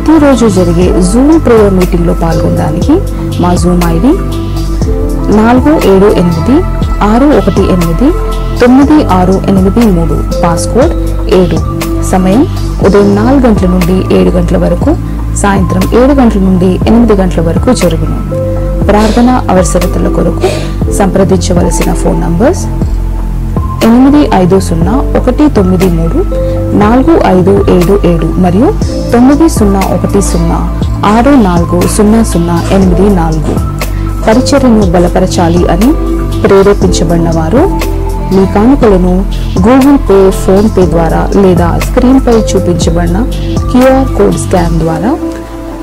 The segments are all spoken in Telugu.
ప్రతిరోజు జరిగే జూమ్ ప్రేయర్ మీటింగ్లో పాల్గొనడానికి మా జూమ్ ఐడి 4786189683, పాస్కోడ్ 7. సమయం ఉదయం 4 గంటల నుండి 7 గంటల వరకు, సాయంత్రం 7 గంటల నుండి 8 గంటల వరకు జరుగును. ప్రార్థన అవసరతల కొరకు సంప్రదించవలసిన ఫోన్ నంబర్స్ 8501934577 మరియు 9010640084. పరిచర్యను బలపరచాలి అని ప్రేరేపించబడిన వారు మీ కానుకలను గూగుల్ పే, ఫోన్ పే ద్వారా లేదా స్క్రీన్ పై చూపించబడిన క్యూఆర్ కోడ్ స్కాన్ ద్వారా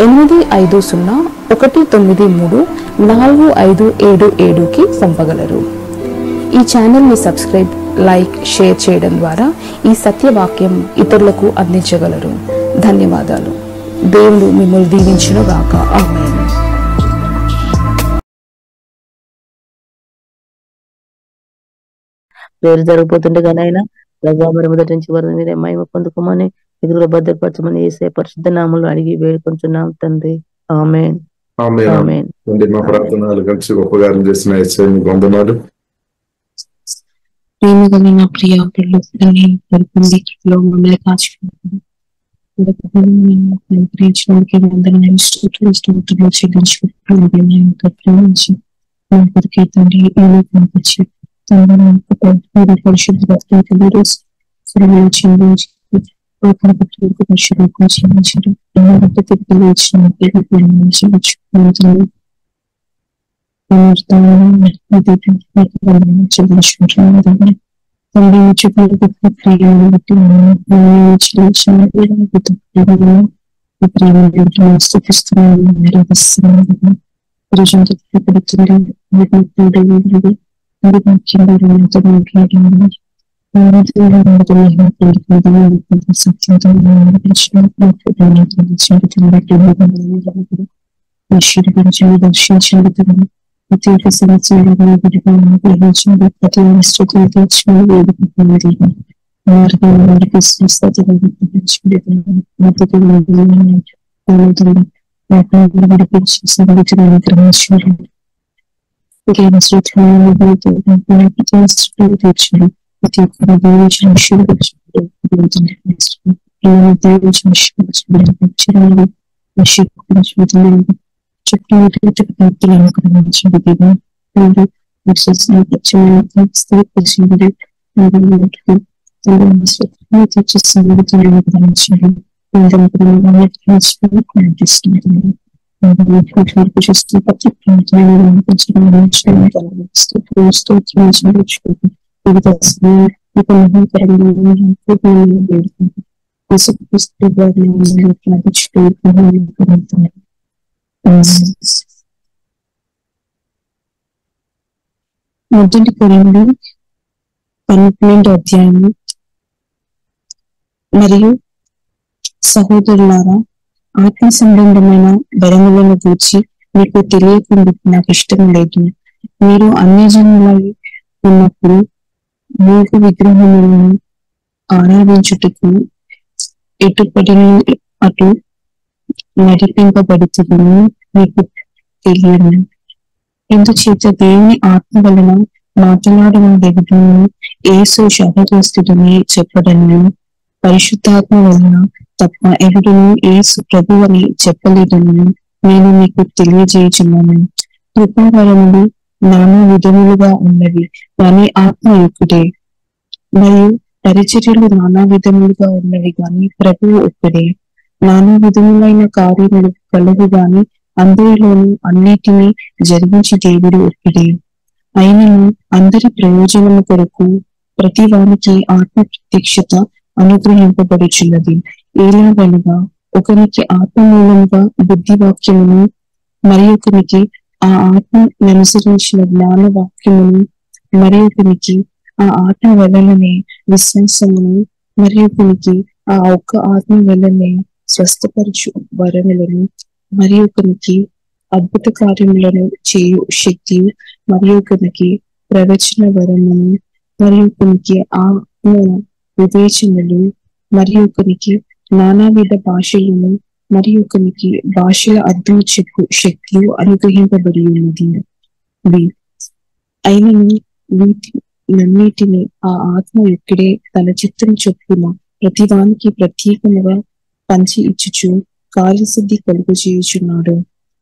8501934577కి పంపగలరు. ఈ ఛానల్ని సబ్స్క్రైబ్, లైక్, షేర్ చేయడం ద్వారా ఈ సత్యవాక్యం ఇతరులకు అందించగలరు. ధన్యవాదాలు. దేవుడు మిమ్మల్ని దీవించునుగాక. ఆమేన్. పేరు జరగబోతుండగానైనా ప్రభావ మరి మొదటి నుంచి వరకు మీరే మహిమ పొందుకోమని ఎదురులో భద్రపరచమని యేసయ్య పరిశుద్ధ నామములో అడిగి వేడుకొంచున్నాం తండ్రి. ఆమేన్. ఆమేన్. మా ప్రార్థనలు కలిసి గొప్పగారం చేసిన యేసయ్యకు వందనాలు. ప్రేమగలిగిన ప్రియ పిల్లలు మమ్మల్ని కాచుకుంటున్నాను. దర్శించండి. ప్రత్యేక సమస్యలు గ్రహించండి. ప్రతి స్థితిని తీర్చుకుని వారికి స్వస్థతను విడిపించి సంగతిని గ్రహించండి. తీర్చండి. ప్రతి ఒక్కరు దీవించిన మొదటి కొరింథీ 12వ అధ్యాయము. మరియు సహోదరులారా, ఆత్మ సంబంధమైన వరములను గూర్చి మీకు తెలియకుండా నాకు ఇష్టం లేదు. మీరు అన్యజనులై ఉన్నప్పుడు మూడు విగ్రహములను ఆరాధించుటకు ఎటుపడిన అటు నడిపింపబడుతుందని మీకు తెలియదు. ఎందుచేత దేవుని ఆత్మ వలన మాట్లాడిన దేవుడును యేసు శాపగ్రస్తుడని చెప్పడని, పరిశుద్ధాత్మ వలన తప్ప ఎవడును యేసు ప్రభు అని చెప్పలేదని నేను మీకు తెలియజేయుచున్నాను. కృపావరములు నానా విధములుగా ఉన్నవి, కానీ ఆత్మ ఒక్కడే. మరియు పరిచర్యలు నానా విధములుగా ఉన్నవి, కానీ ప్రభువు ఒక్కడే. నానా విధములైన కార్యములు కలవు, గాని అందరిలోనూ అన్నిటినీ జరిగించి దేవుడు ఒక్కడే. అయినను అందరి ప్రయోజనము కొరకు ప్రతి వానికి ఆత్మ ప్రత్యక్షత అనుగ్రహింపబడుచున్నది. ఎలాగనగా ఒకరికి ఆత్మ మూలంగా బుద్ధి వాక్యమును, మరి ఒకరికి ఆ ఆత్మ అనుసరించిన జ్ఞాన వాక్యమును, మరి ఒకరికి ఆ ఆత్మ వలననే విశ్వాసమును, మరి ఒకరికి ఆ ఒక్క ఆత్మ వలనే స్వస్థపరచు వరములను, మరి ఒకరికి అద్భుత కార్యములను చేయు శక్తి, మరి ఒకరికి ప్రవచన వరమును, మరి ఒకరికి ఆత్మ వివేచనలు, మరి ఒకరికి నానావిధ భాషలను, మరి ఒకనికి భాషల అర్థం చెప్పు శక్తియు అనుగ్రహింపబడి ఉన్నది. అయినను వీటినన్నిటిని ఆ ఆత్మ ఇక్కడే తన చిత్తం చొప్పున ప్రతిదానికి ప్రత్యేకముగా పంచి ఇచ్చుచు కార్యసిద్ధి కలుగు చేయుచున్నాడు.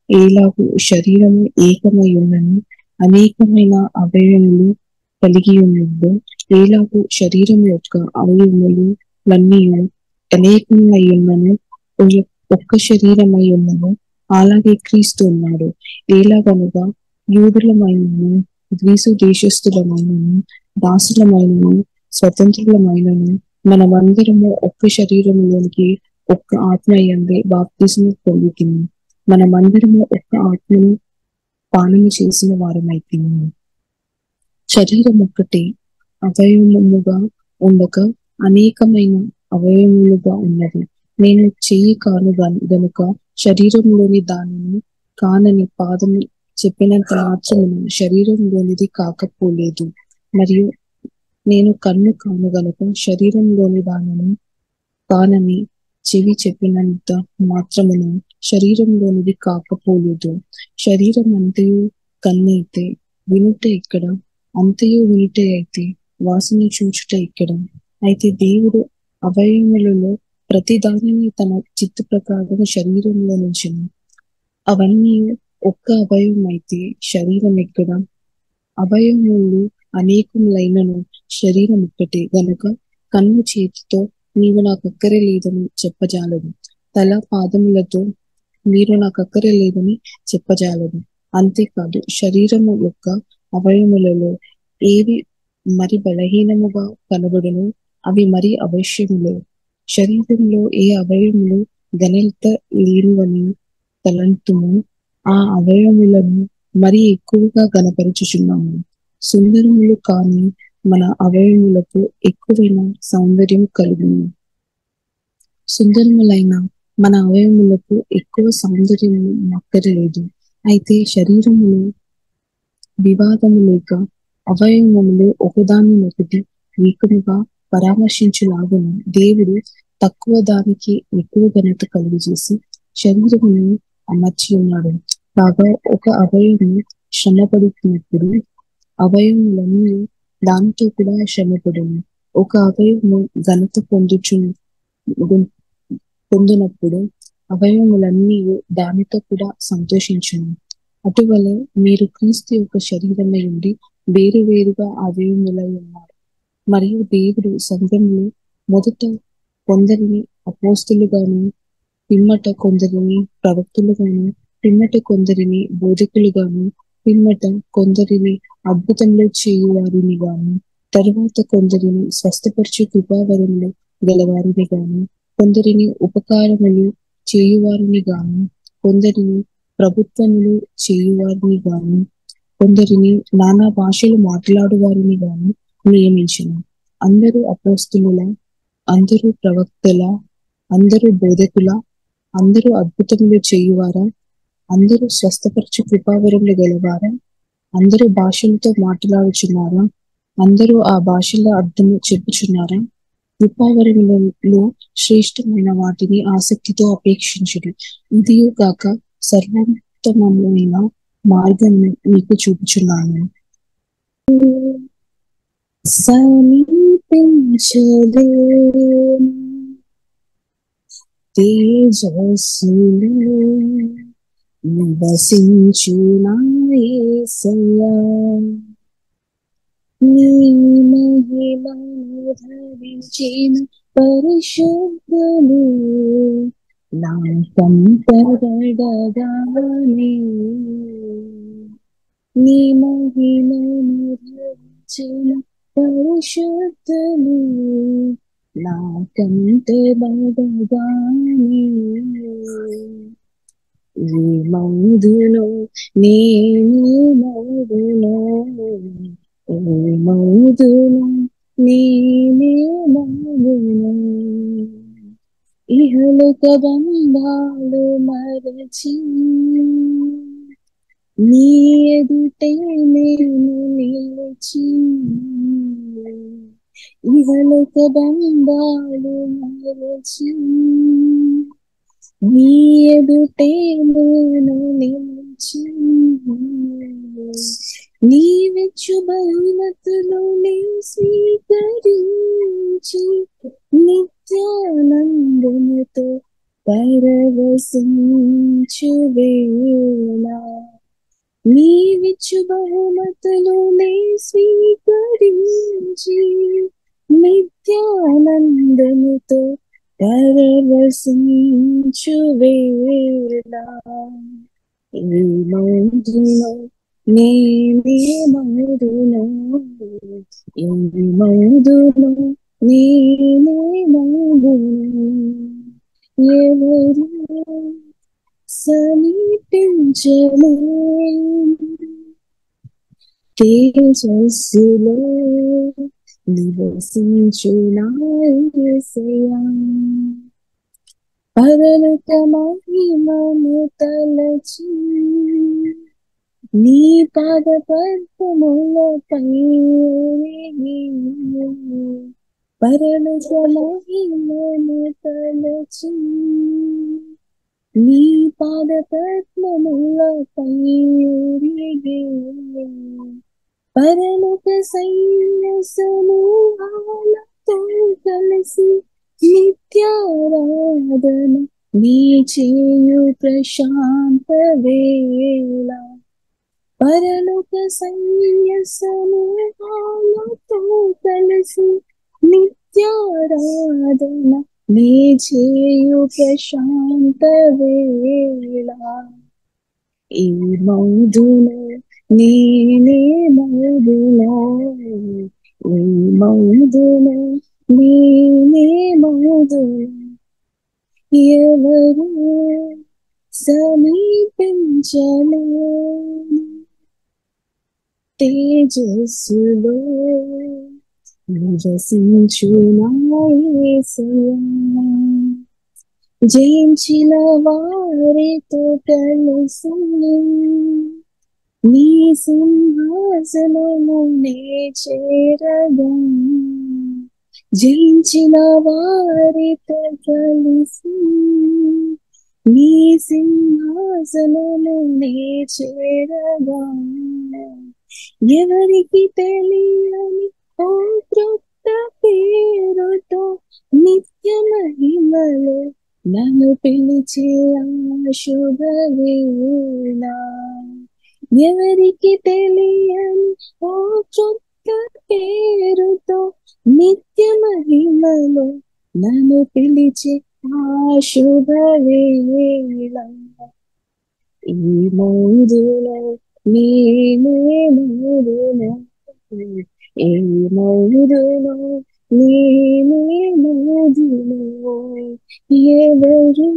ఏలాగు శరీరము ఏకమై ఉన్నను అనేకమైన అవయవములు కలిగి ఉన్నదో, ఏలాగు శరీరం యొక్క అవయవములు లన్నీ అనేకమై ఉన్నను ఒక్క శరీరమై ఉన్నను, అలాగే క్రీస్తు ఉన్నాడు. ఏలాగనగా యూదులమైనను గ్రీసు దేశస్థులమైనను దాసులమైనను స్వతంత్రులమైనను మనమందరము ఒక్క శరీరంలోనికి ఒక్క ఆత్మ యందే బాప్తిస్మము పొందుతున్నాము. మనమందరము ఒక్క ఆత్మను పానము చేసిన వారమైతున్నాము. శరీరం ఒక్కటే అవయవముగా ఉండక అనేకమైన అవయవములుగా ఉన్నది. నేను చెయ్యి కాను గనుక శరీరంలోని దానిని కానని పాదము చెప్పినంత మాత్రమున శరీరంలోనిది కాకపోలేదు. మరియు నేను కన్ను కాను గనుక శరీరంలోని దానిని కానని చెవి చెప్పినంత మాత్రమున శరీరంలోనిది కాకపోలేదు. శరీరం అంతయు కన్నైతే వినుట ఇక్కడ, అంతయు వినుటే అయితే వాసన చూచుట ఇక్కడ. అయితే దేవుడు అవయవములలో ప్రతి దానిని తన చిత్త ప్రకారం శరీరంలో నుంచెను. అవన్నీ ఒక్క అవయవం అయితే శరీరం ఎక్కడ? అవయవములు అనేకములైనను శరీరం ఒక్కటే గనుక కన్ను చేతితో నీవు నాకు అక్కరే లేదని చెప్పజాలదు, తల పాదములతో మీరు నాకు అక్కరే లేదని చెప్పజాలదు. అంతేకాదు శరీరము యొక్క అవయవములలో ఏవి మరి బలహీనముగా కనబడును అవి మరి అవశ్యములే. శరీరంలో ఏ అవయవములు ఘనత లేనివని తలంతుము, ఆ అవయవములను మరి ఎక్కువగా గణపరచుచున్నాము. సుందరములు కాని మన అవయవములకు ఎక్కువైన సౌందర్యం కలుగును. సుందరములైన మన అవయవములకు ఎక్కువ సౌందర్యం అక్కరలేదు. అయితే శరీరములు వివాదము లేక అవయవములు ఒకదానినొకటి ఏకముగా పరామర్శించులాగున దేవుడు తక్కువ దానికి ఎక్కువ ఘనత కలుగు చేసి శరీరమును అమర్చి ఉన్నాడు. కాగా ఒక అవయవము శ్రమపడుతున్నప్పుడు అవయవములన్నీ దానితో కూడా శ్రమపడును. ఒక అవయవము ఘనత పొందినప్పుడు అవయవములన్నీ దానితో కూడా సంతోషించును. అటువలే మీరు క్రీస్తు యొక్క శరీరమై ఉండి వేరు వేరుగా అవయవములై ఉన్నారు. మరియు దేవుడు సంఘంలో మొదట కొందరిని అపోస్తులుగాను, పిమ్మట కొందరిని ప్రవక్తులుగాను, పిమ్మట కొందరిని బోధకులుగాను, పిమ్మట కొందరిని అద్భుతంలో చేయువారిని గాను, తరువాత కొందరిని స్వస్థపరచు కృపావరములు గలవారిని గాను, కొందరిని ఉపకారములు చేయువారిని గాను, కొందరిని ప్రభుత్వములు చేయువారిని గాను, కొందరిని నానా భాషలు మాట్లాడువారిని గాను నియమించును. అందరూ అపోస్తులుల, అందరూ ప్రవక్తల, అందరూ బోధకుల, అందరూ అద్భుతములు చేయువారా, అందరూ స్వస్థపరచు కృపావరములు గలవారా, అందరూ భాషలతో మాట్లాడుచున్నారా, అందరూ ఆ భాషల అర్థము చెప్పుచున్నారా? కృపావరములలో శ్రేష్టమైన వాటిని ఆసక్తితో అపేక్షించుడు. ఇదియు కాక సర్వోత్తమమైన మార్గం మీకు చూపుచున్నాను. సమీపించలే తేజస్సులో నివసించునా యేసయ్యా, నీ మహిమను ధరించిన పరిశుద్ధులు నా కంపబడగానే, నీ మహిమను ధరించిన పరిశుద్ధులు నా కంటబడగానే, ఈ మౌదులో నేను మౌదులో, ఓ మౌదులో నేనే మౌదులో, ఇహలోక బంధాలు మరచి నీ ఎదుటే నేను నిలిచి, ఇహలోక బంధాలు మరచి నీ ఎదుటే నేను నిలిచి నీవిచ్చు బహుమతులు నీ స్వీకరించి నిత్యానందముతో పరవశించు వేళ నీవిచ్చు బహుమతులు నీ స్వీకరించి నిత్యానందముతో పరవశించు వేళ ఈ మౌదులో నేనే మౌదులో ఈ మౌదులో నేనే మౌదులో ఎవరు సమీపించలేని తేజస్సులో నివసించు నా యేసయ్యా పరలోక మహిమను తలచి నీ పాద పద్మములపై పరలోక మహిమను తలచి నీ పాద పద్మములపై పరలోక సైన్య సమూహాలతో కలిసి నిత్యారాధన నీ చేయు ప్రశాంత వేళ పరలోక సైన్య సమూహాలతో కలిసి నిత్యారాధన నీ చేయు ప్రశాంత వేళ ఈ మౌదులో నేనే మౌదులో ఈ మౌదులో నేనే మౌదులో ఎవరు సమీపించలేని తేజస్సులో నివసించు నా యేసయ్యా జయించిన వారితో కలిసి నీ సింహాసనమునే చేరగా జయించిన వారితో కలిసి నీ సింహాసనమునే చేరగా ఎవరికి తెలియని ఓ క్రొత్త పేరుతో నిత్య మహిమలో నన్ను పిలిచే ఆ శుభవేళ ఎవరికి తెలియని ఓ క్రొత్త పేరుతో నిత్య మహిమలో నన్ను పిలిచే ఆ శుభవేళ ఈ మౌదులో నేనే మౌదులో ఈ మౌదులో నేనే మౌదులో ఎవరు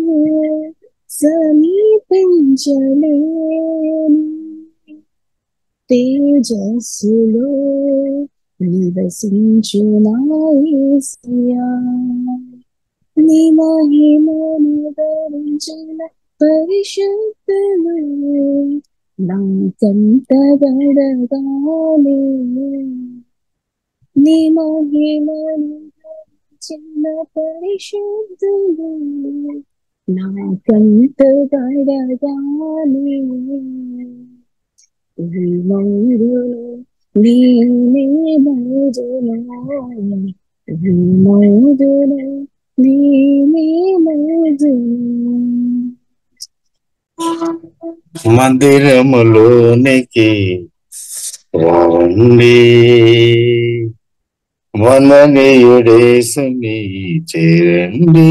సమీపించలేని తేజస్సులో నివసించు నా యేసయ్యా నీ మహిమను ధరించిన పరిశుద్ధులు నాకంత గడగాలి నీ మహిమను ధరించిన పరిశుద్ధులు నాకంత గడగాలి ఈ మౌదులో నేనే మౌదులో ఈ మౌదులో నేనే మౌదులో మందిరములోనికి రండి వందనీయుడేసుని చేరండి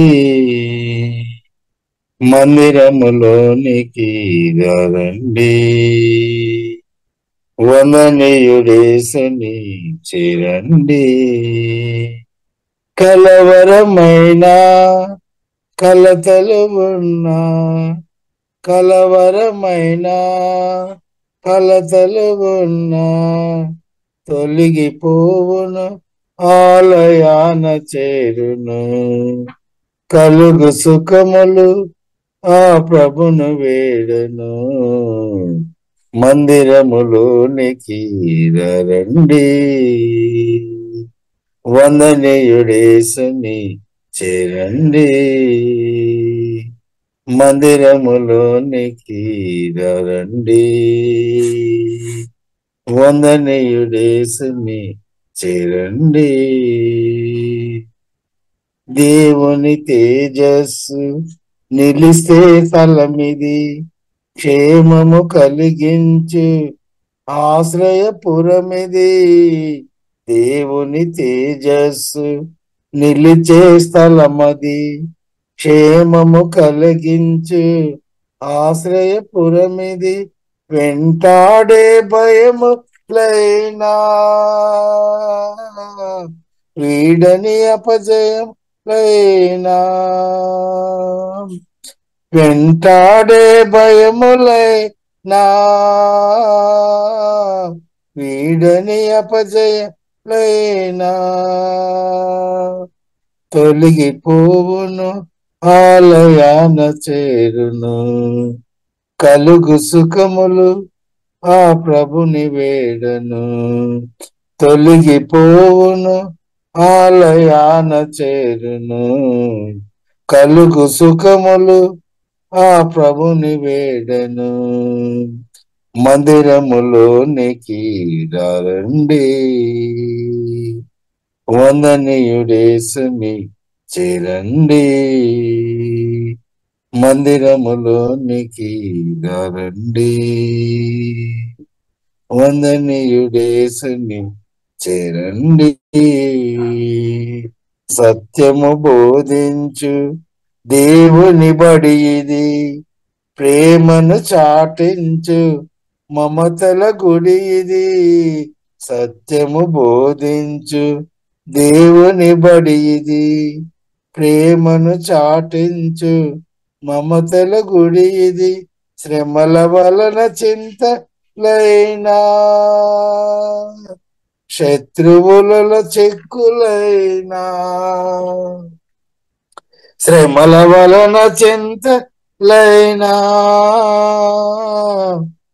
మందిరములోనికి రండి వందనీయుడేసుని చేరండి కలవరమైన కలతలు ఉన్నా కలవరమైన కలతలు ఉన్నా తొలగిపోవును ఆలయాన చేరును కలుగు సుఖములు ఆ ప్రభును వేడును మందిరములోనికి రండి వందనీయుడేసుని చేరండి మందిరములోనికి రండి, వందనీయుడేసుని చేరండి. దేవుని తేజస్సు నిలిస్తే స్థలమిది, క్షేమము కలిగించు ఆశ్రయపురమిది. దేవుని తేజస్సు నిలిచే స్థలమది, క్షేమము కలిగించు ఆశ్రయపురమిది. వెంటాడే భయము లైనా వీడని అపజయం లైనా, వెంటాడే భయములైనా వీడని అపజయలైనా తొలగిపోవును, ఆలయాన చేరును. కలుగు సుఖములు ఆ ప్రభుని వేడను, తొలగిపోవును, ఆలయాన చేరును. కలుగు సుఖములు ఆ ప్రభుని వేడను. మందిరములోనికి రండి, వందనీయుడేసుని చేరండి. మందిరములోనికి రండి, వందనీయుడేసుని చేరండి. సత్యము బోధించు దేవుని బడి ఇది, ప్రేమను చాటించు మమతల గుడి ఇది. సత్యము బోధించు దేవుని బడి ఇది, ప్రేమను చాటించు మమతల గుడి ఇది. శ్రమల వలన చింతలైనా శత్రువులలో చెక్కులైనా, శ్రమల వలన చింతలైనా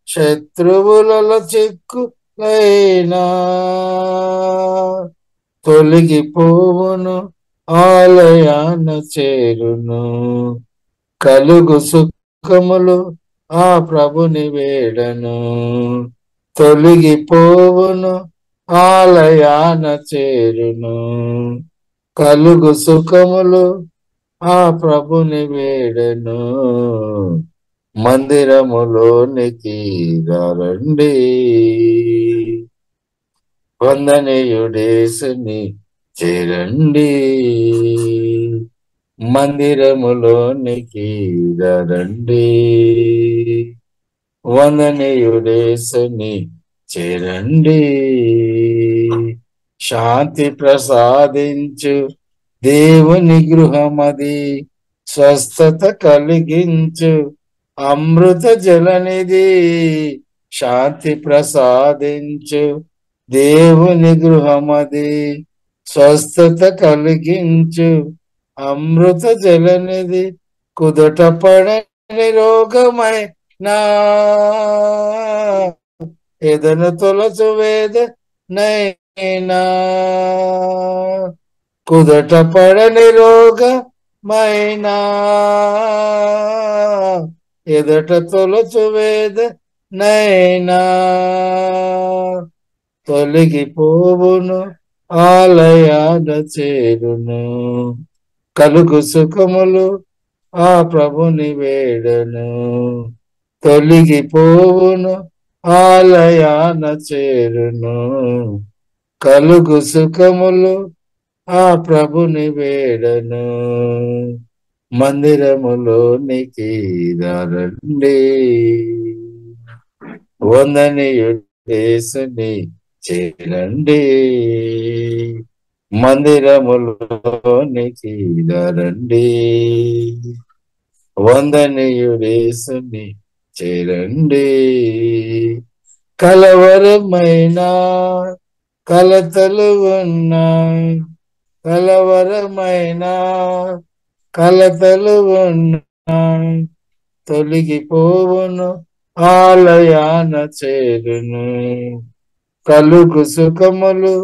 శత్రువులలో చెక్కులైనా తొలగిపోవును, ఆలయాన చేరును. కలుగు సుఖములు ఆ ప్రభుని వేడను, తొలగిపోవును, ఆలయాన చేరును. కలుగు సుఖములు ఆ ప్రభుని వేడను. మందిరములోనికి రండి, వందనీయుడేసుని చేరండి. మందిరములోనికి రండి, వందనీయుడేసుని చేరండి. శాంతి ప్రసాదించు దేవుని గృహమది, స్వస్థత కలిగించు అమృత జలనిధి. శాంతి ప్రసాదించు దేవుని గృహమది, స్వస్థత కలిగించు అమృత జలనిధి. కుదుట పడని రోగమైనా ఎదను తొలచు వేదనైనా, కుదుట పడని రోగమైనా ఎదట తొలచు వేదనైనా తొలగిపోవును, ఆలయాన చేరును. కలుగు సుఖములు ఆ ప్రభుని వేడను, తొలగిపోవును, ఆలయాన చేరును. కలుగు సుఖములు ఆ ప్రభుని వేడను. మందిరములోనికి రండి, వందనీయుడేసుని చేరండి. మందిరములోనికి రండి, వందనీయుడేసుని చేరండి. కలవరమైన కలతలు ఉన్నాయి, కలవరమైన కలతలు ఉన్నాయి, తొలగిపోవును, ఆలయాన చేరును. కలుగు సుఖములు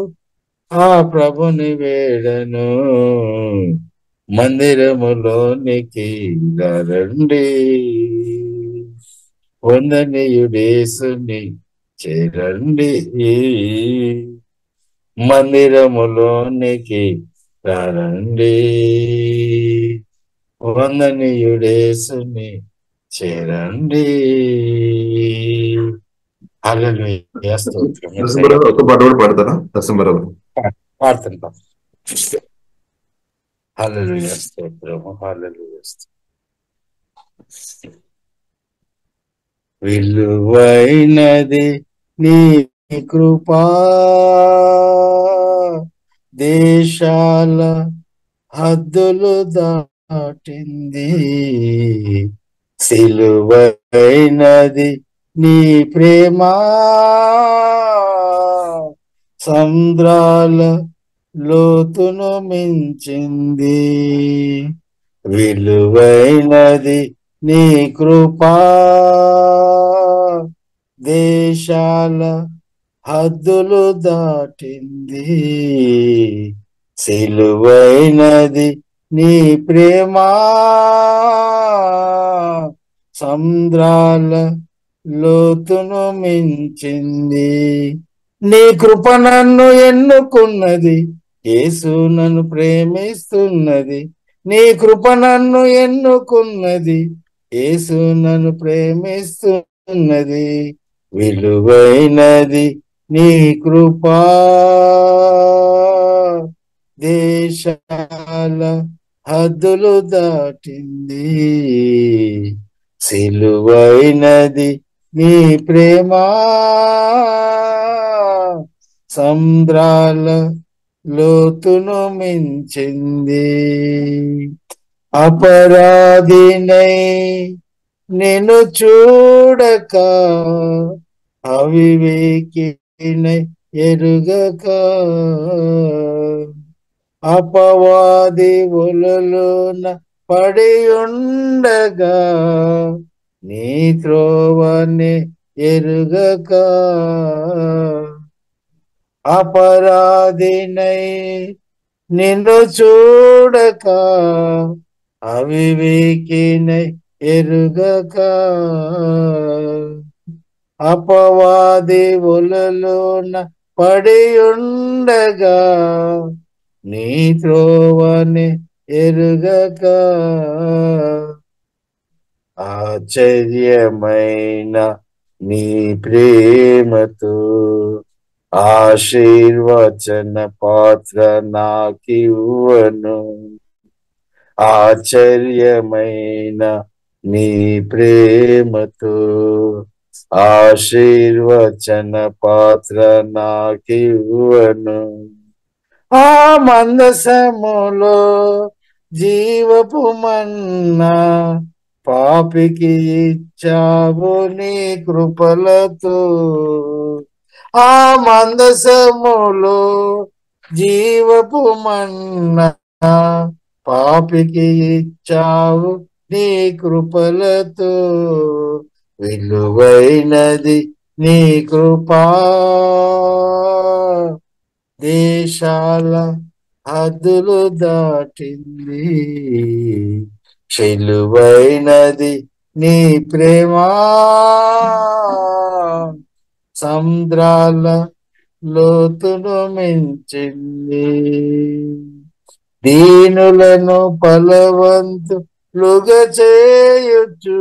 ఆ ప్రభుని వేడను, మందిరములోనికి రండి, వందనీయుడేసుని చేరండి. మందిరములోనికి రండి, వందనీయుడేసుని చేరండి. హల్లెలూయా, స్తోత్రం. నరసింహరావు ఒక పాట కూడా పాడతారా? నరసింహరావు పాడుతుంటాం. హల్లెలూయా, స్తోత్రము. హల్లెలూయా, విలువైనది నీ కృపా, దేశాల హద్దులు దాటింది. సిలువైనది నీ ప్రేమ, సముద్రాల లోతును మించింది. విలువైనది నీ కృపా, దేశాల హద్దులు దాటింది. సిలువైనది నీ ప్రేమ, సముద్రాల లోతును మించింది. నీ కృప నన్ను ఎన్నుకున్నది, యేసు నన్ను ప్రేమిస్తున్నది. నీ కృప నన్ను ఎన్నుకున్నది, యేసు నన్ను ప్రేమిస్తున్నది. విలువైనది నీ కృపా, దేశాల హద్దులు దాటింది. సిలువైనది నీ ప్రేమ, సముద్రాల లోతును మించింది. అపరాధినై నిన్ను చూడక, అవివేకినై ఎరుగక, అపవాది ఒలలోన పడి ఉండగా, నీ త్రోవనే ఎరుగక, అపరాధినై నిన్ను చూడక, అవివేకినై ఎరుగక, అపవాది ఒలలోన పడి ఉండగా, నీ త్రోవనే ఎరుగక, ఆశ్చర్యమైన నీ ప్రేమతో ఆశీర్వచన పాత్ర నాకివ్వను. ఆశ్చర్యమైన నీ ప్రేమతో ఆశీర్వచన పాత్ర నాకివ్వను. ఆ మందసములో జీవపు మన్నా పాపికి ఇచ్చావు నీ కృపలతో. ఆ మందసములో జీవపు మన్నా పాపికి ఇచ్చావు నీ కృపలతో. విలువైనది నీ కృపా, దేశాల హద్దులు దాటింది. చెలువైనది నీ ప్రేమ, సముద్రాల లోతును మించింది. దీనులను బలవంతులుగా చేయుచు,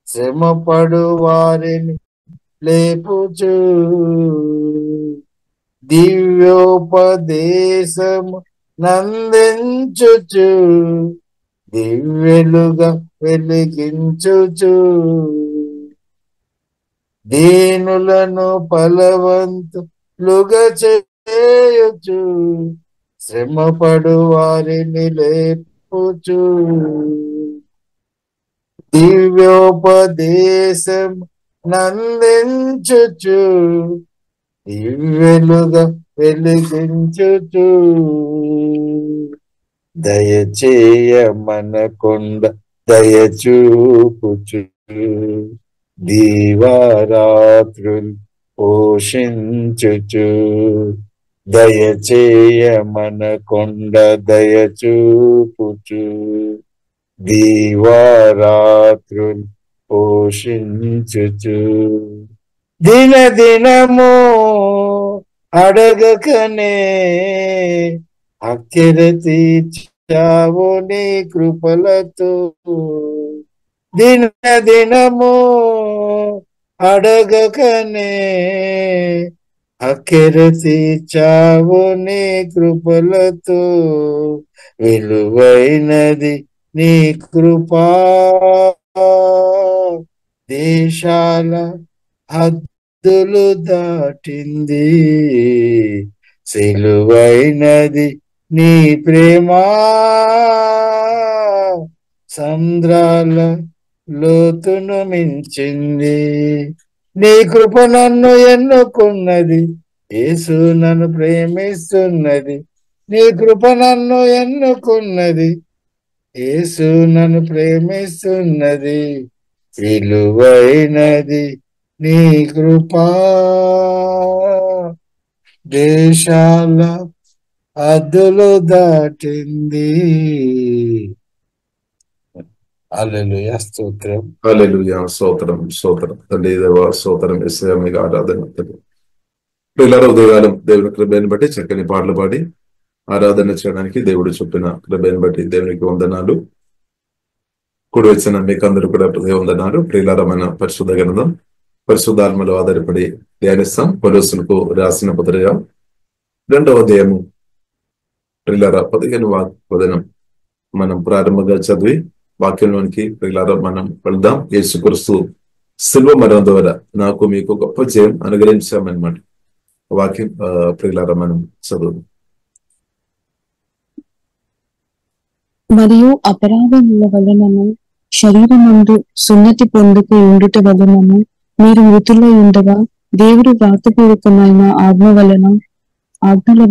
శ్రమపడు వారిని లేపుచు, దివ్యోపదేశము నందించుచు, దివ్యలుగా వెలిగించుచు, దీనులను బలవంతులుగా చేయుచు, శ్రమపడు వారిని లేపుచు, దివ్యోపదేశం నందించుచు, దివ్యలుగా వెలిగించుచు, దయచేయమనకుండా దయచూపుచు, దీవారాత్రులు పోషించుచు, దయచేయమనకొండ దయచూపుచు దీవారాత్రులు పోషించుచు దినదినము అడగకనే అక్కెర తీర్చావు నీ కృపలతో దినదినము అడగకనే అక్కెర తీర్చావు నీ కృపలతో విలువైనది నీ కృపా దేశాల హద్దులు దాటింది సిలువైనది నీ ప్రేమా సంద్రాల లోతును మించింది నీ కృప నన్ను ఎన్నుకున్నది యేసు నన్ను ప్రేమిస్తున్నది నీ కృప నన్ను ఎన్నుకున్నది యేసు నన్ను ప్రేమిస్తున్నది విలువైనది నీ కృపా దేశాల హద్దులు దాటింది. హల్లెలూయా స్తోత్రం. హల్లెలూయా స్తోత్రం స్తోత్రం తండ్రి దేవా స్తోత్రం యేసయ్యా మీకు ఆరాధన. పిల్లల ఉదయకాలం దేవుని కృపను బట్టి చక్కని పాటలు పాడి ఆరాధన చేయడానికి దేవుడు చెప్పిన కృపను బట్టి దేవునికి వందనాలు. కూడి వచ్చిన మీకు అందరూ కూడా వందనాలు. ప్రియులారమైన పరిశుద్ధ గ్రంథం పరిశుద్ధాత్మలో ఆధారపడి ధ్యానిస్తాం. కొలొస్సీలకు రాసిన పత్రిక 2వ అధ్యాయము ప్రియులార 15వ వచనం మనం ప్రారంభంగా చదివి వాక్యంలోనికి ప్రియులారా మనం వెళ్దాం. యేసుక్రీస్తు శిలువ మరణం ద్వారా నాకు మీకు గొప్ప జయం అనుగ్రహించామన్నమాట. వాక్యం ప్రియులారా మనం చదువు. మరియు అపరాధముల వలనను శరీరమందు సున్నతి పొందుకు ఉండుట వలనను మీరు మృతుల్లో ఉండగా దేవుడు వ్రాతపూర్వకమైన ఆజ్ఞల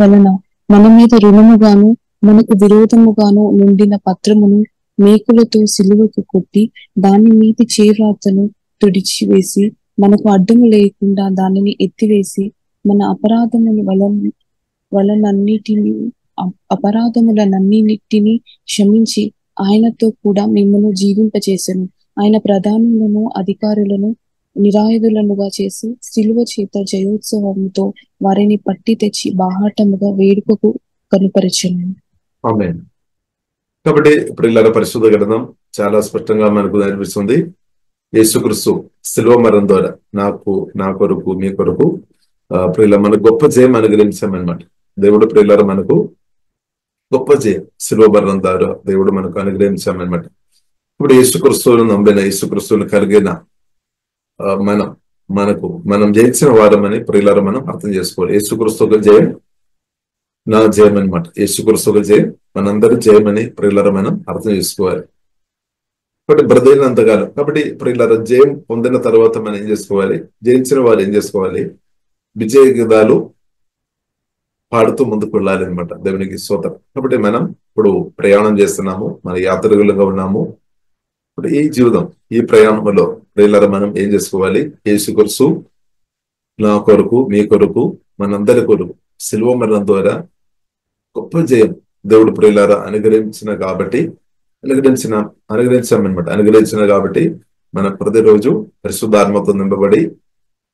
వలన మన మీద రుణముగాను మనకు విరోధముగాను నుండిన పత్రమును మేకులతో సిలువకు కొట్టి దాని మీది చేవ్రాతను తుడిచివేసి మనకు అడ్డము లేకుండా దానిని ఎత్తివేసి మన అపరాధములనన్నిటినీ క్షమించి ఆయనతో కూడా మిమ్మల్ని జీవింపచేసెను. ఆయన ప్రధానులను అధికారులను నిరాయుధులనుగా చేసి సిలువ చేత జయోత్సవముతో వారిని పట్టి తెచ్చి బాహాటముగా వేడుకకు కనుపరచెను. ఆమేన్. కాబట్టి ప్రియులారా పరిశుద్ధ గ్రంథం చాలా స్పష్టంగా మనకు కనిపిస్తుంది. యేసుక్రీస్తు శిలువ మరణం ద్వారా నాకు నా కొరకు మీ కొరకు ప్రియుల మనకు గొప్ప జయం అనుగ్రహించామన్నమాట. దేవుడు ప్రియులారా మనకు గొప్ప జయం శిలువ మరణం ద్వారా దేవుడు మనకు అనుగ్రహించామన్నమాట. ఇప్పుడు యేసుక్రీస్తువును నమ్మిన యేసుక్రీస్తువును కలిగిన మనం జయించిన వారమని ప్రియులారా మనం అర్థం చేసుకోవాలి. యేసుక్రీస్తు ఒక జయం నా జయం అనమాట. యేసుక్రీస్తు ఒక జయం మనందరి జయం అని ప్రియులారా మనం అర్థం చేసుకోవాలి. కాబట్టి బ్రదైనంతకాలం కాబట్టి ప్రియులారా జయం పొందిన తర్వాత మనం ఏం చేసుకోవాలి? జయించిన వారు ఏం చేసుకోవాలి? విజయ గీతాలు పాడుతూ ముందుకు వెళ్ళాలి అనమాట. దేవునికి స్తోత్రం. కాబట్టి మనం ఇప్పుడు ప్రయాణం చేస్తున్నాము, మన యాత్రికులుగా ఉన్నాము. ఇప్పుడు ఈ జీవితం ఈ ప్రయాణంలో ప్రియులారా మనం ఏం చేసుకోవాలి? యేసుక్రీస్తు నా కొరకు మీ కొరకు మనందరి కొరకు శిలువ మరణం ద్వారా గొప్ప జయం దేవుడు ప్రియులారా అనుగ్రహించిన కాబట్టి మన ప్రతిరోజు పరిశుద్ధాత్మతో నింపబడి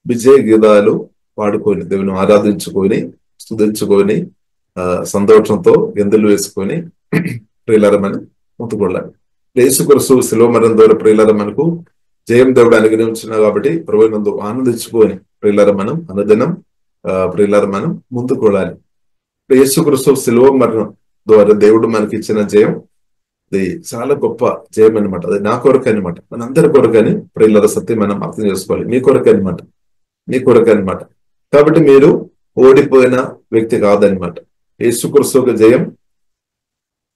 విజయ గీతాలు పాడుకొని దేవుని ఆరాధించుకొని స్తుతించుకొని సంతోషంతో గెంతులు వేసుకొని ప్రియులారా మనం ముందుకొళ్ళాలి. యేసుక్రీస్తు శిలువ మరణం ద్వారా ప్రియులారా మనకు జయం దేవుడు అనుగ్రహించిన కాబట్టి ప్రభువునందు ఆనందించుకొని ప్రియులారా మనం అనుదినం ప్రియులారా మనం ముందుకు వెళ్ళాలి. యేసుక్రీస్తు శిలువ మరణం ద్వారా దేవుడు మనకి ఇచ్చిన జయం అది చాలా గొప్ప జయం అనమాట. అది నా కొరకు అనమాట, మనందరి కొరకని ప్రియులారా సత్యం మనం అర్థం చేసుకోవాలి. మీ కొరకు అనమాట, మీ కొరకు అనమాట. కాబట్టి మీరు ఓడిపోయిన వ్యక్తి కాదనమాట. యేసుక్రీస్తు జయం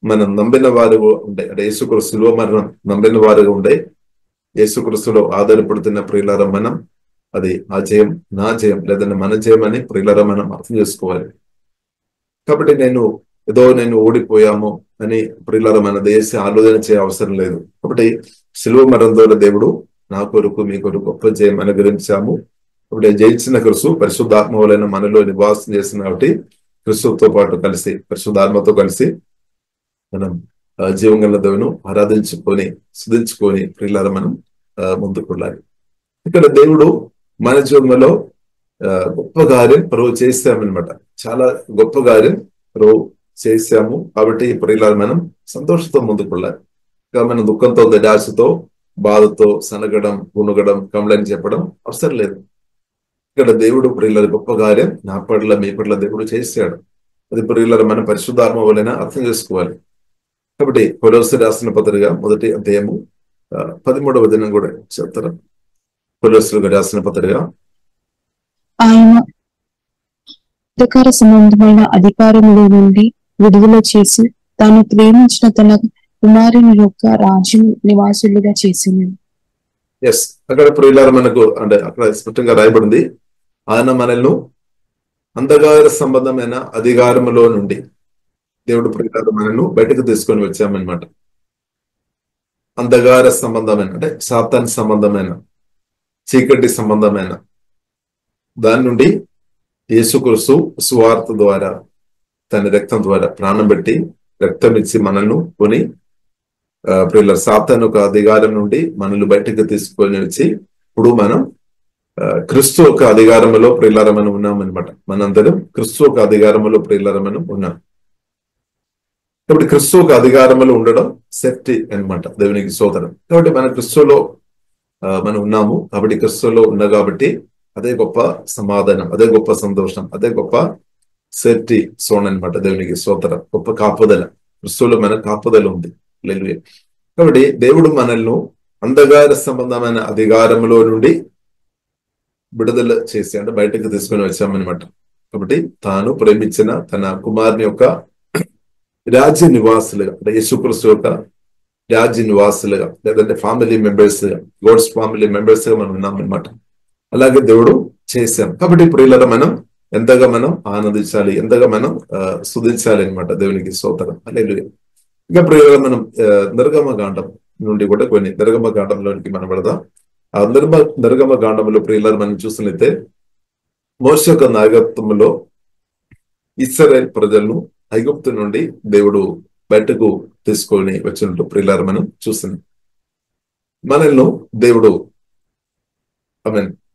మనం నమ్మిన వారు ఉండే, అంటే యేసుక్రీస్తు శిలువ మరణం నమ్మిన వారుగా ఉండే యేసుక్రీస్తులో ఆధారపడుతున్న ప్రియులారా మనం అది ఆ జయం నా జయం లేదంటే మన జయం అని ప్రియులారా మనం అర్థం చేసుకోవాలి. కాబట్టి నేను ఓడిపోయాము అని ప్రియులారా మన దేశ ఆలోచన చేయ అవసరం లేదు. కాబట్టి శిలువ మరణం ద్వారా దేవుడు నా కొరకు మీ కొరకు గొప్ప జయం అనుగ్రహించాము. ఇప్పుడు జయించిన క్రీస్తు పరిశుద్ధాత్మ వలన మనలో నివాసం చేసిన కాబట్టి క్రీస్తుతో పాటు కలిసి పరిశుద్ధాత్మతో కలిసి మనం జీవంగల దేవుని ఆరాధించుకొని స్తుతించుకొని ప్రియులారా మనం ముందుకు వెళ్ళాలి. ఇక్కడ దేవుడు మన జీవంలో గొప్ప కార్యం ప్రభు చేశామన్నమాట. చాలా గొప్ప కార్యం ప్రభు చేశాము. కాబట్టి ప్రియులారా మనం సంతోషంతో ముందుకు వెళ్ళాలి. ఇంకా మనం దుఃఖంతో, నిరాశతో, బాధతో, సనగడం, గుణగడం, కంప్లైంట్ చెప్పడం అవసరం లేదు. ఇక్కడ దేవుడు ప్రియుల గొప్ప కార్యం నా పట్ల మీ పట్ల దేవుడు చేశాడు. అది ప్రియుల మన పరిశుద్ధాత్మ వలన అర్థం చేసుకోవాలి. కాబట్టి కొలొస్సీ రాసిన పత్రిక 1వ అధ్యాయము 13వ వచనం కూడా చెప్తారా? కొలొస్సీలకు రాసిన పత్రిక. ఆయన అంధకార సంబంధమైన అధికారముల నుండి విడుదల చేసి తాను ప్రేమించిన తన కుమారుని యొక్క రాజ్యం నివాసులుగా చేసింది. ఎస్, అక్కడ ప్రియులారా మనకు అంటే అక్కడ స్పష్టంగా రాయబడింది, ఆయన మనల్ని అంధకార సంబంధమైన అధికారములో నుండి దేవుడు ప్రియులారా మనల్ని బయటకు తీసుకొని వచ్చామన్నమాట. అంధకార సంబంధమైన అంటే సాతాన్ సంబంధమైన, చీకటి సంబంధమైన దాని నుండి యేసుక్రీస్తు సువార్త ద్వారా తన రక్తం ద్వారా ప్రాణం పెట్టి రక్తం ఇచ్చి మనల్ని కొని ప్రియుల సాతాను ఒక అధికారం నుండి మనల్ని బయటకు తీసుకొని వచ్చి ఇప్పుడు మనం క్రీస్తు ఒక అధికారంలో ప్రియులారా మనం ఉన్నామన్నమాట. మనందరం క్రీస్తు ఒక అధికారంలో ప్రియులారా మనం ఉన్నాం. కాబట్టి క్రీస్తు ఒక అధికారంలో ఉండడం సేఫ్టీ అన్నమాట. దేవునికి స్తోత్రం. కాబట్టి మన క్రీస్తులో మనం ఉన్నాము. కాబట్టి క్రీస్తులో ఉన్నా కాబట్టి అదే గొప్ప సమాధానం, అదే గొప్ప సంతోషం, అదే గొప్ప సేఫ్టీ జోన్ అన్నమాట. దేవునికి స్తోత్రం. గొప్ప కాపుదల, క్రీస్తులో మన కాపుదల ఉంది. హల్లెలూయా. కాబట్టి దేవుడు మనల్ని అంధకార సంబంధమైన అధికారంలో నుండి విడుదల చేసి అంటే బయటకు తీసుకొని వచ్చామన్నమాట. కాబట్టి తాను ప్రేమించిన తన కుమారుని యొక్క రాజ్య నివాసులుగా అంటే యేసుక్రీస్తు యొక్క రాజ్య నివాసులుగా లేదంటే ఫ్యామిలీ మెంబర్స్ గా, గాడ్స్ ఫ్యామిలీ మెంబర్స్ గా మనం ఉన్నామన్నమాట. అలాగే దేవుడు చేశాం. కాబట్టి ప్రియులారా మనం ఎంతగా మనం ఆనందించాలి, ఎంతగా మనం స్తుతించాలి అన్నమాట. దేవునికి స్తోత్రం. హల్లెలూయా. ఇంకా ప్రియులారా మనం నిర్గమకాండం నుండి కూడా కొన్ని నిర్గమకాండంలోనికి మనం పెడదాం. ఆ నిర్గమకాండంలో ప్రియులారా మనం చూసినట్లయితే మోషే యొక్క నాయకత్వంలో ఇశ్రాయేలు ప్రజలను ఐగుప్తు నుండి దేవుడు బయటకు తీసుకొని వచ్చినట్టు ప్రియులారా మనం చూస్తున్నాం. మనల్ని దేవుడు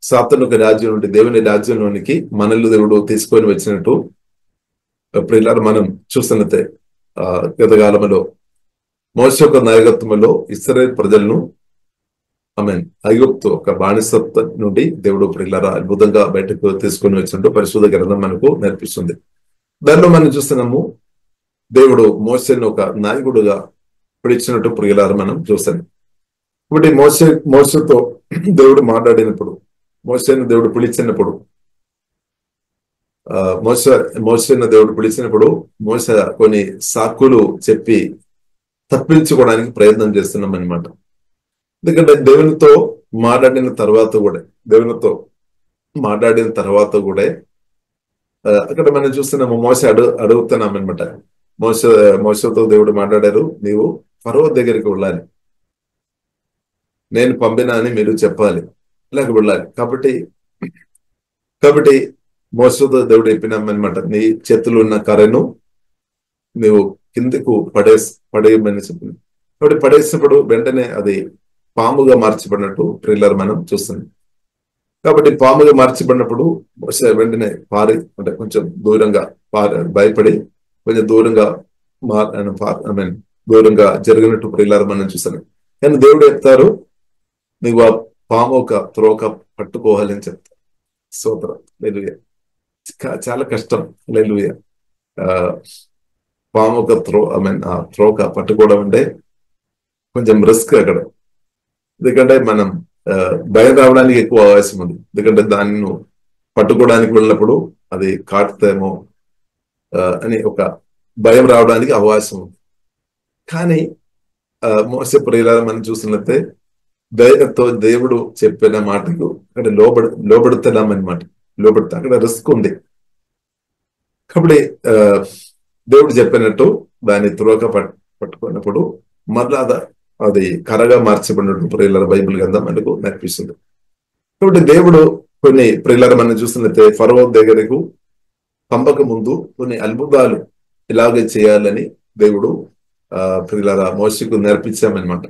సాతాను ఒక రాజ్యం నుండి దేవుని రాజ్యంలోనికి మనల్ని దేవుడు తీసుకొని వచ్చినట్టు ప్రియులారా మనం చూస్తున్నట్టే గతకాలంలో మోషే యొక్క నాయకత్వంలో ఇశ్రాయేలు ప్రజలను ఐగుప్తు ఒక బానిసత్వం నుండి దేవుడు ప్రియులారా అద్భుతంగా బయటకు తీసుకొని వచ్చినట్టు పరిశుద్ధ గ్రంథం మనకు నేర్పిస్తుంది. దానిలో మనం చూస్తున్నాము దేవుడు మోషేను ఒక నాయకుడుగా పిలిచినట్టు ప్రియులారా మనం చూస్తాం. కాబట్టి మోషేతో దేవుడు మాట్లాడినప్పుడు, మోషేను దేవుడు పిలిచినప్పుడు, మోషేను దేవుడు పిలిచినప్పుడు మోషే కొన్ని సాకులు చెప్పి తప్పించుకోవడానికి ప్రయత్నం చేస్తున్నాం అనమాట. ఎందుకంటే దేవునితో మాట్లాడిన తర్వాత కూడా అక్కడ మనం చూస్తున్నాము మోషే అడుగుతున్నాం అనమాట. మోషేతో దేవుడు మాట్లాడారు, నీవు ఫరో దగ్గరికి వెళ్ళాలి, నేను పంపినా అని మీరు చెప్పాలి, ఇలాగ వెళ్ళాలి. కాబట్టి మోషేతో దేవుడు చెప్పినామన్నమాట, నీ చేతులు ఉన్న కర్రను నీవు కిందకు పడేయమని చెప్పింది. కాబట్టి పడేసినప్పుడు వెంటనే అది పాముగా మార్చబడినట్టు ట్రైలర్ మనం చూస్తున్నాం. కాబట్టి పాముగా మార్చబడినప్పుడు వెంటనే అంటే కొంచెం దూరంగా భయపడి కొంచెం దూరంగా జరిగినట్టు ట్రైలర్ మనం చూస్తున్నాం. కానీ దేవుడు చెప్తారు, నీవు ఆ పాము ఒక త్రోక పట్టుకోవాలని చెప్తారు. స్తోత్రం. హల్లెలూయా. చాలా కష్టం. హల్లెలూయా. పాము ఒక త్రోక పట్టుకోవడం అంటే కొంచెం రిస్క్ అక్కడ. ఎందుకంటే మనం భయం రావడానికి ఎక్కువ అవకాశం ఉంది. ఎందుకంటే దాన్ని పట్టుకోవడానికి వెళ్ళినప్పుడు అది కాటుతేమో అని ఒక భయం రావడానికి అవకాశం ఉంది. కానీ మోసే ప్రియులారా మనం చూసినట్లయితే ధైర్యంతో దేవుడు చెప్పిన మాటకు అక్కడ లోబడుతున్నామన్నమాట. అక్కడ రిస్క్ ఉంది. కాబట్టి దేవుడు చెప్పినట్టు దాన్ని త్రోక పట్టుకున్నప్పుడు మరలా అది కర్రగా మార్చబడినట్టు ప్రియులారా బైబిల్ గ్రంథం మనకు నేర్పిస్తుంది. కాబట్టి దేవుడు కొన్ని ప్రియులారా మనం చూసినట్లయితే ఫరో దగ్గరకు పంపక ముందు కొన్ని అద్భుతాలు ఇలాగే చేయాలని దేవుడు ప్రియులారా మోషేకు నేర్పించామన్నమాట.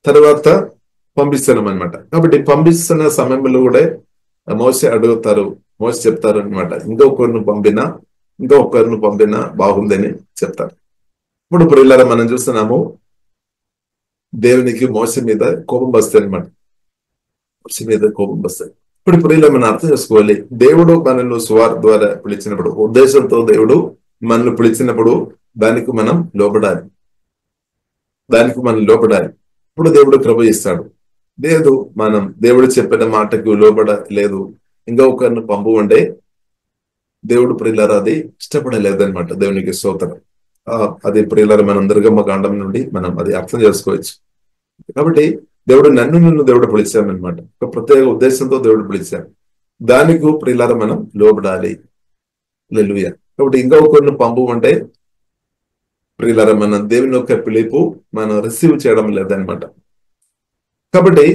తర్వాత పంపిస్తామన్నమాట. కాబట్టి పంపిస్తున్న సమయంలో కూడా మోషే అడుగుతారు, మోషే చెప్తారు అనమాట, ఇంకొకరిని పంపినా బాగుందని చెప్తారు. ఇప్పుడు ప్రియులారా మనం చూస్తున్నాము, దేవునికి మోషే మీద కోపం వస్తాయి అనమాట. మోషే మీద కోపం వస్తాయి. ఇప్పుడు ప్రియులారా మనం అర్థం చేసుకోవాలి, దేవుడు మనల్ని సువార్త ద్వారా పిలిచినప్పుడు, ఉద్దేశంతో దేవుడు మనల్ని పిలిచినప్పుడు దానికి మనం లోబడాలి. ఇప్పుడు దేవుడు కృప ఇస్తాడు. లేదు మనం దేవుడు చెప్పిన మాటకు లోబడలేదు, ఇంకొకరిని పంపమంటే దేవుడు ప్రియులారా అది ఇష్టపడలేదన్నమాట. దేవునికి స్తోత్రం. అది ప్రియులారా మనం దుర్గమ్మ కాండం నుండి మనం అది అర్థం చేసుకోవచ్చు. కాబట్టి దేవుడు నిన్ను దేవుడు పిలిచామన్నమాట. ఒక ప్రత్యేక ఉద్దేశంతో దేవుడు పిలిచాడు. దానికి ప్రియులారా మనం లోబడాలి. హల్లెలూయా. కాబట్టి ఇంకొకరిని పంపమంటే ప్రియులారా మన దేవుని యొక్క పిలుపు మనం రిసీవ్ చేయడం లేదనమాట. కాబట్టి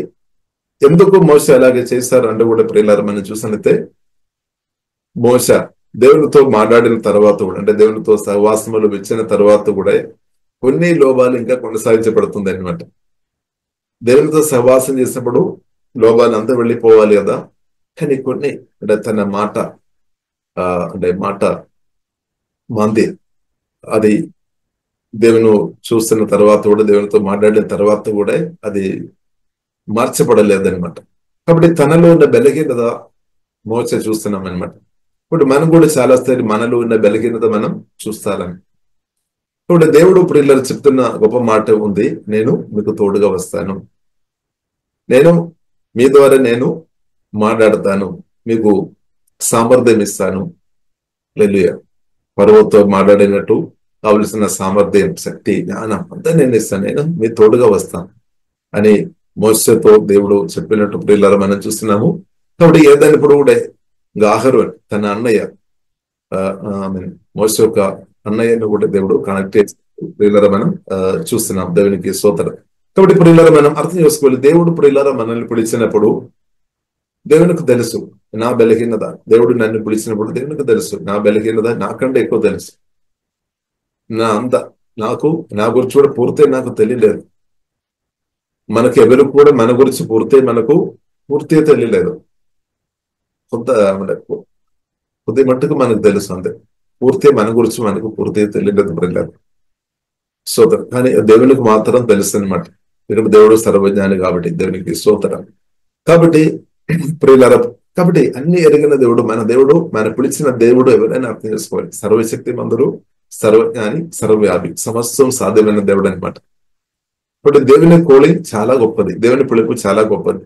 ఎందుకు మోషే అలాగే చేశారు అంటే కూడా ప్రియులారా మనం చూసినట్లయితే, మోషే దేవునితో మాట్లాడిన తర్వాత కూడా, అంటే దేవునితో సహవాసములు ఇచ్చిన తర్వాత కూడా కొన్ని లోపాలు ఇంకా కొనసాగించబడుతుంది అనమాట. దేవునితో సహవాసం చేసినప్పుడు లోపాలు అంతా వెళ్ళిపోవాలి కదా, కానీ కొన్ని అంటే తన మాట మాంది అది దేవుని చూస్తున్న తర్వాత కూడా, దేవునితో మాట్లాడిన తర్వాత కూడా అది మార్చబడలేదన్నమాట. కాబట్టి తనలో ఉన్న బలహీనత మోసే చూస్తున్నాం అనమాట. ఇప్పుడు మనం కూడా చాలా సార్లు మనలో ఉన్న బలహీనత మనం చూస్తారని. ఇప్పుడు దేవుడు ప్రియులకు చెప్తున్న గొప్ప మాట ఉంది, నేను మీకు తోడుగా వస్తాను, నేను మీ ద్వారా నేను మాట్లాడతాను, మీకు సామర్థ్యం ఇస్తాను. హల్లెలూయా. పర్వతో మాట్లాడినట్టు కావలసిన సామర్థ్యం, శక్తి, జ్ఞానం అంతా నేను ఇస్తాను, నేను మీ తోడుగా వస్తాను అని మోషేతో దేవుడు చెప్పినట్టు ప్రియులారా మనం చూస్తున్నాము. కాబట్టి ఏదైనా ఇప్పుడు కూడా అహరోన్ తన అన్నయ్య మోషే యొక్క అన్నయ్యను కూడా దేవుడు కనెక్ట్ చేసి ప్రియులారా మనం చూస్తున్నాం. దేవునికి స్తోత్రం. కాబట్టి ప్రియులారా మనం అర్థం చేసుకోవాలి, దేవుడు ప్రియులారా మనల్ని పిలిచినప్పుడు దేవునికి తెలుసు నా బలహీనత. దేవుడు నన్ను పిలిచినప్పుడు దేవునికి తెలుసు నా బలహీనత నాకంటే ఎక్కువ తెలుసు. నా గురించి కూడా పూర్తి నాకు తెలియలేదు. మనకు ఎవరు కూడా మన గురించి పూర్తిగా తెలియలేదు. కొద్ది మట్టుకు మనకు తెలుసు, అంతే. పూర్తి మన గురించి మనకు పూర్తిగా తెలియలేదు ప్రియులారా. స్తోత్రం. కానీ దేవునికి మాత్రం తెలుసు అనమాట. ఇక్కడ దేవుడు సర్వజ్ఞాని కాబట్టి దేవునికి స్తోత్రం. కాబట్టి ప్రియులారా, కాబట్టి అన్ని ఎరిగిన దేవుడు మన పిలిచిన దేవుడు ఎవరైనా అర్థం చేసుకోవాలి. సర్వశక్తి మందుడు, సర్వజ్ఞాని, సర్వవ్యాపి, సమస్తం సాధ్యమైన దేవుడు అనమాట. కాబట్టి దేవుని కోలింగ్ చాలా గొప్పది, దేవుని పిలుపు చాలా గొప్పది.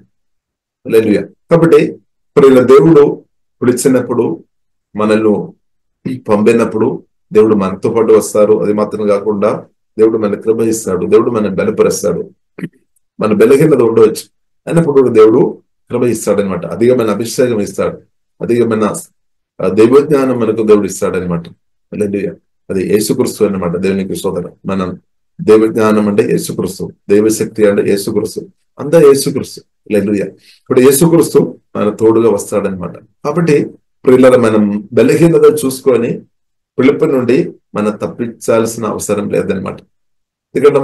హల్లెలూయా. కాబట్టి ప్రియుల దేవుడు పిలిచినప్పుడు, మనల్ని పంపినప్పుడు దేవుడు మనతో పాటు వస్తారు. అది మాత్రం కాకుండా దేవుడు మన కృప ఇస్తాడు, దేవుడు మన బలపరుస్తాడు. మన బలహీనత ఉండవచ్చు అయినప్పుడు దేవుడు కృప ఇస్తాడనమాట. అధికమైన అభిషేకం ఇస్తాడు, అధికమైన దైవజ్ఞానం మనకు దేవుడు ఇస్తాడనమాట. హల్లెలూయా. అది యేసుక్రీస్తు అన్నమాట. దేవునికి స్తోత్రం. మనం దైవజ్ఞానం అంటే యేసుక్రీస్తు, దైవశక్తి అంటే యేసుక్రీస్తు, అంతా యేసుక్రీస్తు. హల్లెలూయా. ఇప్పుడు యేసుక్రీస్తు మన తోడుగా వస్తాడనమాట. కాబట్టి ప్రియులారా మనం బలహీనత చూసుకొని పిలుపు నుండి మనం తప్పించాల్సిన అవసరం లేదనమాట. ఎందుకంటే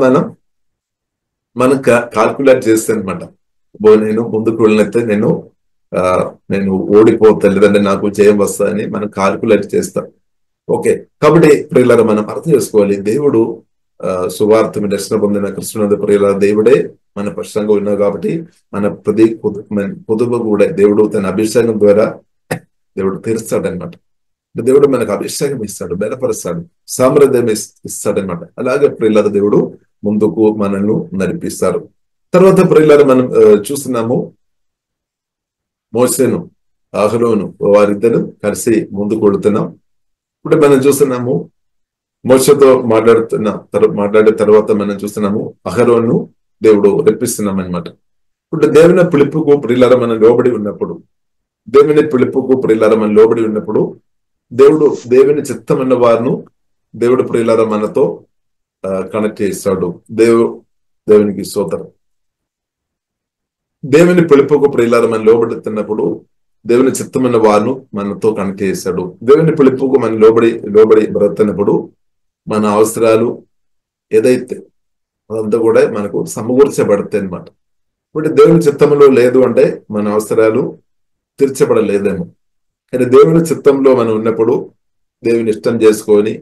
మనం కాల్కులేట్ చేస్తే అనమాట, నేను ముందుకు వెళ్ళినైతే నేను ఓడిపోతా, లేదంటే నాకు జయం వస్తుందని మనం కాల్కులేట్ చేస్తాం. ఓకే. కాబట్టి ప్రియులారా మనం అర్థం చేసుకోవాలి, దేవుడు సువార్త దర్శనం పొందిన కృష్ణుడు ప్రియులారా దేవుడే మన పక్షంగా ఉన్నావు. కాబట్టి మన ప్రతి పొదుపు కూడా దేవుడు తన అభిషేకం ద్వారా దేవుడు తీరుస్తాడనమాట. దేవుడు మనకు అభిషేకం ఇస్తాడు, బలపరుస్తాడు, సామర్థ్యం ఇస్తాడనమాట. అలాగే ప్రియులారా దేవుడు ముందుకు మనల్ని నడిపిస్తారు. తర్వాత ప్రియులారా మనం చూస్తున్నాము, మోసేను అహరోను వారిద్దరు కలిసి ముందుకు వెళుతున్నాం. ఇప్పుడు మనం చూస్తున్నాము, మోషేతో మాట్లాడిన తర్వాత మనం చూస్తున్నాము అహరోను దేవుడు రప్పిస్తున్నాం అనమాట. ఇప్పుడు దేవుని పిలుపుకు ప్రియులారా మనం లోబడి ఉన్నప్పుడు, దేవుడు దేవుని చిత్తమన్న వారిను దేవుడు ప్రియులారా మనతో కనెక్ట్ చేస్తాడు. దేవునికి స్తోత్రం. దేవుని పిలుపుకు ప్రియులారా మనం లోబడుతున్నప్పుడు దేవుని చిత్తమైన వారిను మనతో కనెక్ట్ చేశాడు. దేవుని పిలుపుకు మనం లోబడి బ్రతున్నప్పుడు మన అవసరాలు ఏదైతే అదంతా కూడా మనకు సమకూర్చబడతాయి అనమాట. ఇప్పుడు దేవుని చిత్తంలో లేదు అంటే మన అవసరాలు తీర్చబడలేదేమో. కానీ దేవుని చిత్తంలో మనం ఉన్నప్పుడు, దేవుని ఇష్టం చేసుకొని,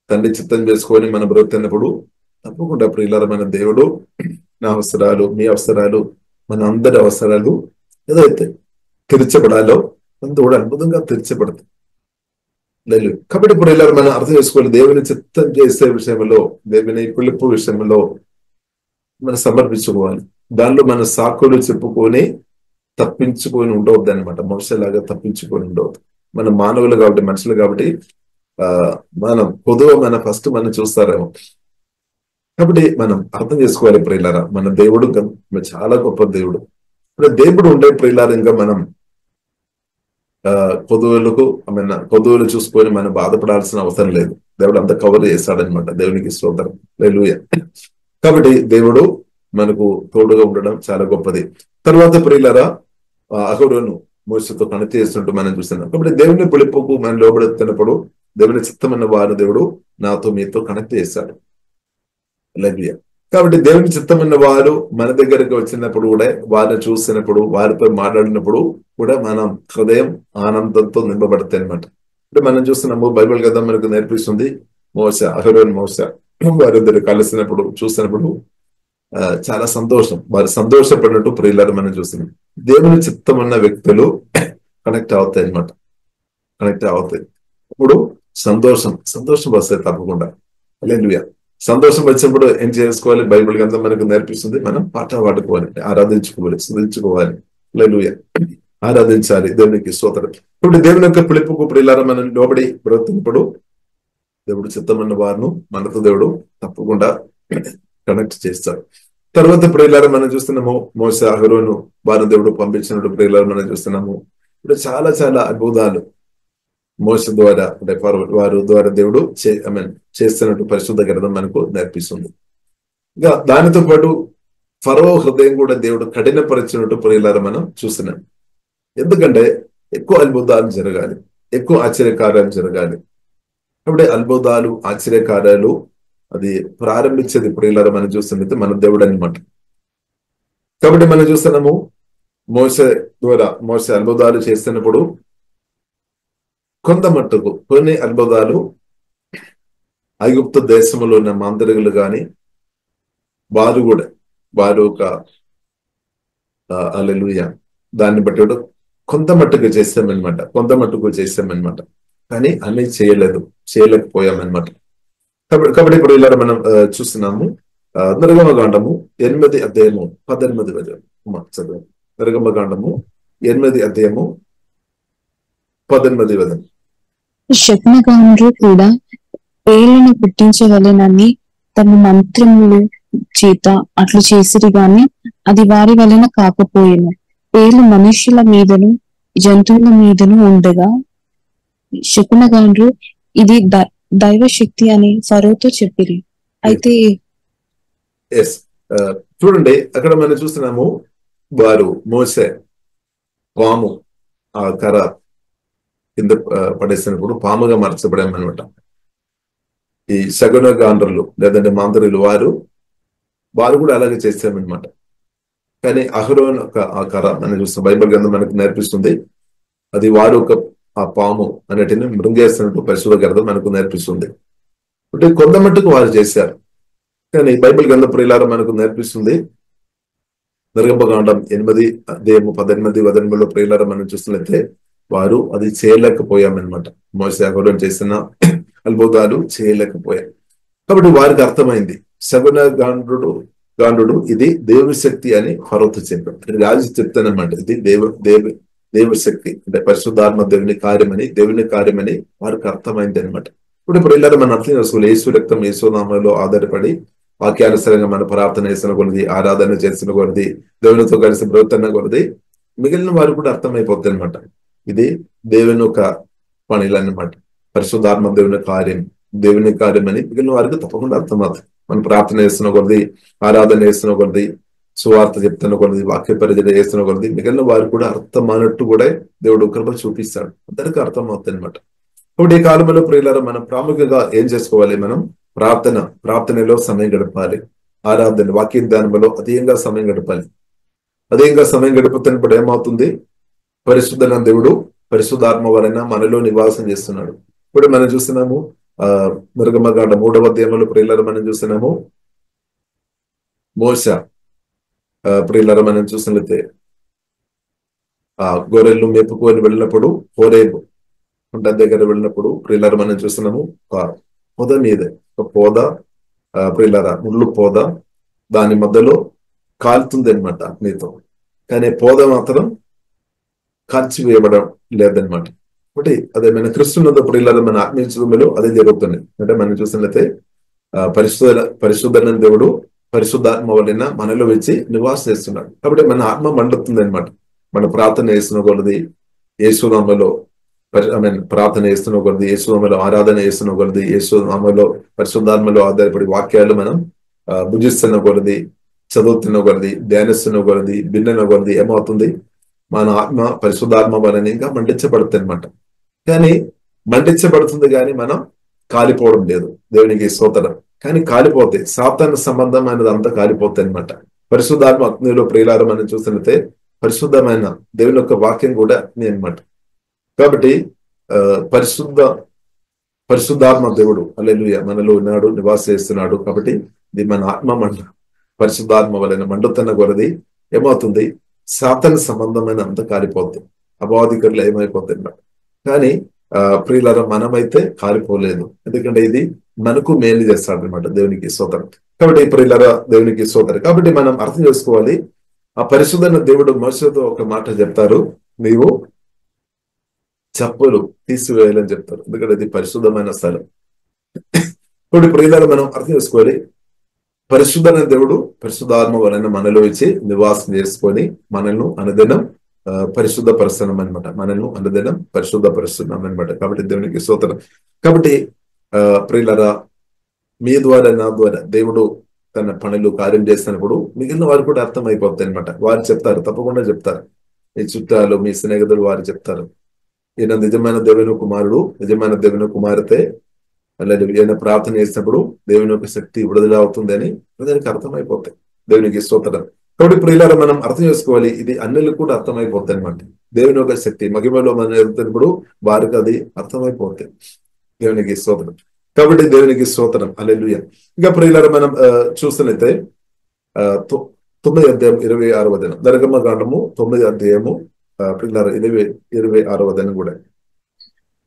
తండ్రి చిత్తం చేసుకొని మనం బ్రతున్నప్పుడు తప్పకుండా ప్రియులారా మన దేవుడు నా అవసరాలు, మీ అవసరాలు, మన అందరి అవసరాలు ఏదైతే తీర్చబడాలో అంత కూడా అద్భుతంగా తీర్చబడుతుంది. లేదు కాబట్టి ఇప్పుడు ఇలా మనం అర్థం చేసుకోవాలి, దేవుని చిత్తం చేసే విషయంలో, దేవుని పిలుపు విషయంలో మనం సమర్పించుకోవాలి. దానిలో మన సాకులు చెప్పుకొని తప్పించుకొని ఉండవద్దు అనమాట. మనుషులాగా తప్పించుకొని ఉండవద్దు. మన మానవులు కాబట్టి, మనుషులు కాబట్టి మనం పొదువ ఫస్ట్ మనం చూస్తారేమో. కాబట్టి మనం అర్థం చేసుకోవాలి ప్రియులారా, మన దేవుడు చాలా గొప్ప దేవుడు. ఇప్పుడు దేవుడు ఉండే ప్రియులారా ఇంకా మనం పొదువులు చూసుకొని మనం బాధపడాల్సిన అవసరం లేదు. దేవుడు అంతా కవర్ చేస్తాడనమాట. దేవునికి స్తోత్రం, హల్లెలూయా. కాబట్టి దేవుడు మనకు తోడుగా ఉండడం చాలా గొప్పది. తర్వాత ప్రియులారా అహరోను మోషేతో కనెక్ట్ చేస్తుంటూ మనం చూస్తున్నాం. కాబట్టి దేవుని పిలుపుకు మనం లోబడుతున్నప్పుడు దేవుని చిత్తమైన వారు దేవుడు నాతో మీతో కనెక్ట్ చేశాడు. హల్లెలూయా. కాబట్టి దేవుని చిత్తమైన వారు మన దగ్గరకు వచ్చినప్పుడు కూడా, వారిని చూసినప్పుడు, వారితో మాట్లాడినప్పుడు కూడా మనం హృదయం ఆనందంతో నింపబడతాయి అనమాట. అంటే మనం చూస్తున్నాము, బైబిల్ కదా మనకు నేర్పిస్తుంది. అహరోను మోషే వారిద్దరు కలిసినప్పుడు చూసినప్పుడు చాలా సంతోషం, వారు సంతోషపడినట్టు ప్రియులారా మనం చూస్తున్నాం. దేవుని చిత్తమన్న వ్యక్తులు కనెక్ట్ అవుతాయి అనమాట. కనెక్ట్ అవుతాయి. ఇప్పుడు సంతోషం వస్తాయి తప్పకుండా. హల్లెలూయా. సంతోషం వచ్చినప్పుడు ఏం చేసుకోవాలి? బైబిల్ గ్రంథం మనకు నేర్పిస్తుంది. మనం పాట పాడుకోవాలి, ఆరాధించుకోవాలి, స్తుతించుకోవాలి. హల్లెలూయా. ఆరాధించాలి. దేవునికి స్తోత్రం. ఇప్పుడు దేవుని యొక్క పిలుపుకు ప్రియులారా మనం లోబడి బ్రతుకున్నప్పుడు దేవుడు చిత్తమన్న వారిను మనతో దేవుడు తప్పకుండా కనెక్ట్ చేస్తాడు. తర్వాత ప్రియులారా మనం చూస్తున్నాము, మోషే అహరోను వారిని దేవుడు పంపించినప్పుడు ప్రియులారా మనం చూస్తున్నాము. ఇప్పుడు చాలా చాలా అద్భుతాలు మోషే ద్వారా, అంటే వారు ద్వారా దేవుడు చేస్తున్నట్టు పరిశుద్ధ గ్రంథం మనకు నేర్పిస్తుంది. ఇంకా దానితో పాటు ఫరో హృదయం కూడా దేవుడు కఠినపరిచినట్టు ప్రియులారా మనం చూస్తున్నాం. ఎందుకంటే ఎక్కువ అద్భుతాలు జరగాలి, ఎక్కువ ఆశ్చర్యకార్యాలు జరగాలి. కాబట్టి అద్భుతాలు, ఆశ్చర్యకార్యాలు అది ప్రారంభించేది ప్రియులారా మనం చూస్తున్నది మన దేవుడు అనమాట. కాబట్టి మనం చూస్తున్నాము, మోషే ద్వారా మోషే అద్భుతాలు చేస్తున్నప్పుడు కొంత మట్టుకు కొన్ని అద్భుతాలు ఐగుప్తు దేశంలో ఉన్న మాంత్రికులు కానీ వారు ఒక హల్లెలూయా దాన్ని బట్టి కొంత మట్టుకు చేసామన్నమాట. కానీ అన్ని చేయలేకపోయామన్నమాట. కాబట్టి ఇప్పుడు ఇలా మనం చూస్తున్నాము, నిర్గమకాండము 8 అధ్యాయము 18 చదువు. నిర్గమకాండము 8 అధ్యాయము 18. శకునగాండ్రు కూడా పేర్లను పుట్టించవలెనని తమ మంత్రముల చేత అట్లు చేసిరి గాని అది వారి వలన కాకపోయేను. పేర్లు మనుష్యుల మీదను జంతువుల మీదను ఉండగా శకునగాండ్రు ఇది దైవశక్తి అని ఫరోతో చెప్పిరి. అయితే చూడండి, అక్కడ మనం చూస్తున్నాము, వారు మోసే పాము ఆ కర్ర కింద పడేసినప్పుడు పాముగా మార్చబడామన్నమాట. ఈ శకునగాండ్రులు లేదంటే మాంత్రికులు వారు కూడా అలాగే చేశామన్నమాట. కానీ అహరోన్ ఆ కర్ర మనం చూస్తాం, బైబిల్ గ్రంథం మనకు నేర్పిస్తుంది. అది వారు ఆ పాము అనేటిని మృంగేస్తున్నట్టు పరిశుద్ధ గ్రంథం మనకు నేర్పిస్తుంది. అంటే కొంత మట్టుకు వారు చేశారు. కానీ బైబిల్ గ్రంథ ప్రియులారా మనకు నేర్పిస్తుంది, నిర్గమకాండం 8 అధ్యాయము 18 ప్రియులారా మనం చూస్తున్నట్లయితే వారు అది చేయలేకపోయామన్నమాట. మోషే అహరోను చేసిన అద్భుతాలు చేయలేకపోయారు. కాబట్టి వారికి అర్థమైంది, శకునగాండ్రుడు ఇది దేవుశక్తి అని ఫరోతో చెప్పాడు. రాజు చెప్తానమాట, ఇది దేవశక్తి అంటే పరిశుద్ధాత్మ దేవుని కార్యమని వారికి అర్థమైంది అనమాట. ఇప్పుడు ఇలా మనం అర్థం చేసుకోవాలి, యేసు రక్తం యేసు నామంలో ఆధారపడి వాక్యానుసరంగా మన ప్రార్థన చేసిన కొలది, ఆరాధన చేసిన కొలది, దేవునితో కలిసి బ్రతున్న కొలది మిగిలిన వారు కూడా అర్థమైపోతుంది అనమాట. ఇది దేవుని ఒక పనిలు అన్నమాట. పరిశుద్ధాత్మ దేవుని కార్యం అని మిగిలిన వారికి తప్పకుండా అర్థమవుతుంది. మనం ప్రార్థన చేస్తున్న కొలది, ఆరాధన చేస్తున్న కొలది, సువార్త చెప్తున్న కొలది, వాక్య పరిచయం చేస్తున్న కొలది మిగిలిన వారు కూడా అర్థం అన్నట్టు కూడా దేవుడు కృప చూపిస్తాడు, అందరికీ అర్థం అవుతుంది అనమాట. కాబట్టి ఈ కాలంలో ప్రియులారా మనం ప్రాముఖ్యంగా ఏం చేసుకోవాలి? మనం ప్రార్థనలో సమయం గడపాలి, ఆరాధన వాక్య ధ్యానంలో అధికంగా సమయం గడపాలి. అధికంగా సమయం గడుపుతున్నప్పుడు ఏమవుతుంది? పరిశుద్ధన దేవుడు పరిశుద్ధాత్మ వలన మనలో నివాసం చేస్తున్నాడు. ఇప్పుడు మనం చూస్తున్నాము నిర్గమకాండ 3వ అధ్యాయంలో ప్రియులారా మనం చూస్తున్నాము మోషే ప్రియులారా మనం చూసినట్లయితే గొర్రెలు మేపుకొని వెళ్ళినప్పుడు హోరేబు కొండ దగ్గర వెళ్ళినప్పుడు ప్రియులారా మనం చూస్తున్నాము పొద మీద ఒక పోద ప్రియులారా ముళ్ళు పోద, దాని మధ్యలో కాలుతుంది అనమాట అగ్నితో, కానీ పోద మాత్రం కాల్చివేయబడం లేదనమాట. ఒకటి అదేమైనా క్రిస్తున్నందు ప్రియులారా మన ఆత్మీయులు అదే జరుగుతుంది. అంటే మనం చూసినట్లయితే పరిశుద్ధన దేవుడు పరిశుద్ధాత్మ వలన మనలో వచ్చి నివాసం చేస్తున్నాడు. కాబట్టి మన ఆత్మ మండుతుంది అనమాట. మన ప్రార్థన చేస్తున్న కొలది యేసునామలో ప్రార్థన చేస్తున్న కొలది, యేసునామలో ఆరాధన చేస్తున్న కొలది, యేసునామలో పరిశుద్ధాత్మలో ఆధారపడి వాక్యాలు మనం భుజిస్తున్న కొలది, చదువుతున్న కొలది, ధ్యానిస్తున్న కొలది, భిన్న కొలది ఏమవుతుంది? మన ఆత్మ పరిశుద్ధాత్మ వలన ఇంకా మండించబడుతుంది అనమాట. కానీ మండించబడుతుంది కానీ మనం కాలిపోవడం లేదు, దేవునికి స్తోత్రం. కానీ కాలిపోతే సాతాను సంబంధమైనది అంతా కాలిపోతాయి అనమాట. పరిశుద్ధాత్మ అగ్నిలో ప్రియులారా మనం చూసినట్లయితే పరిశుద్ధమైన దేవుని యొక్క వాక్యం కూడా అగ్ని అనమాట. కాబట్టి పరిశుద్ధాత్మ దేవుడు హల్లెలూయా మనలో ఉన్నాడు, నివాసం చేస్తున్నాడు. కాబట్టి ఇది మన ఆత్మ పరిశుద్ధాత్మ వలన మండుతున్న కొలది ఏమవుతుంది? సాతాను సంబంధమైన అంత కాలిపోతుంది, అపవాదికరులు ఏమైపోతాయి అన్నమాట. కానీ ప్రియులారా మనమైతే కాలిపోలేదు, ఎందుకంటే ఇది మనకు మేలు చేస్తాడు అనమాట. దేవునికి స్తోత్రం. కాబట్టి ప్రియులారా దేవునికి స్తోత్రం. కాబట్టి మనం అర్థం చేసుకోవాలి, ఆ పరిశుద్ధమైన దేవుడు మోషేతో ఒక మాట చెప్తారు, నీవు చెప్పులు తీసివేయాలని చెప్తారు, ఎందుకంటే ఇది పరిశుద్ధమైన స్థలం. ఇప్పుడు ప్రియులారా మనం అర్థం చేసుకోవాలి, పరిశుద్ధమైన దేవుడు పరిశుద్ధాత్మ వలన మనలో ఇచ్చి నివాసం చేసుకొని మనల్ని అనుదినం పరిశుద్ధపరుస్తున్నాం అనమాట. మనల్ని అనుదినం పరిశుద్ధపరుస్తున్నాం అనమాట. కాబట్టి దేవునికి స్తోత్రం. కాబట్టి ప్రియులారా మీ ద్వారా నా ద్వారా దేవుడు తన పనులు కార్యం చేస్తున్నప్పుడు మిగిలిన వారు కూడా అర్థమైపోతాయి అనమాట. వారు చెప్తారు, తప్పకుండా చెప్తారు. మీ చుట్టాలు, మీ స్నేహితులు వారు చెప్తారు, ఈయన నిజమైన దేవుని కుమారుడు, నిజమైన దేవుని కుమార్తె, అలాగే ఈయన ప్రార్థన చేసినప్పుడు దేవుని యొక్క శక్తి విడుదల అవుతుంది అని దానికి అర్థమైపోతాయి. దేవునికి స్తోత్రం. కాబట్టి ప్రియులారా మనం అర్థం చేసుకోవాలి, ఇది అన్నిలకు కూడా అర్థమైపోతాయి అనమాట. దేవుని యొక్క శక్తి మహిమలో మనం ఎదుగుతున్నప్పుడు వారికి అది అర్థమైపోతాయి. దేవునికి స్తోత్రం. కాబట్టి దేవునికి స్తోత్రం. హల్లెలూయా. ఇంకా ప్రియులారా మనం చూస్తున్నైతే 9వ అధ్యాయం 26వ దినం, నిర్గమకాండము 9వ అధ్యాయము ప్రియులారా 26వ దినం కూడా.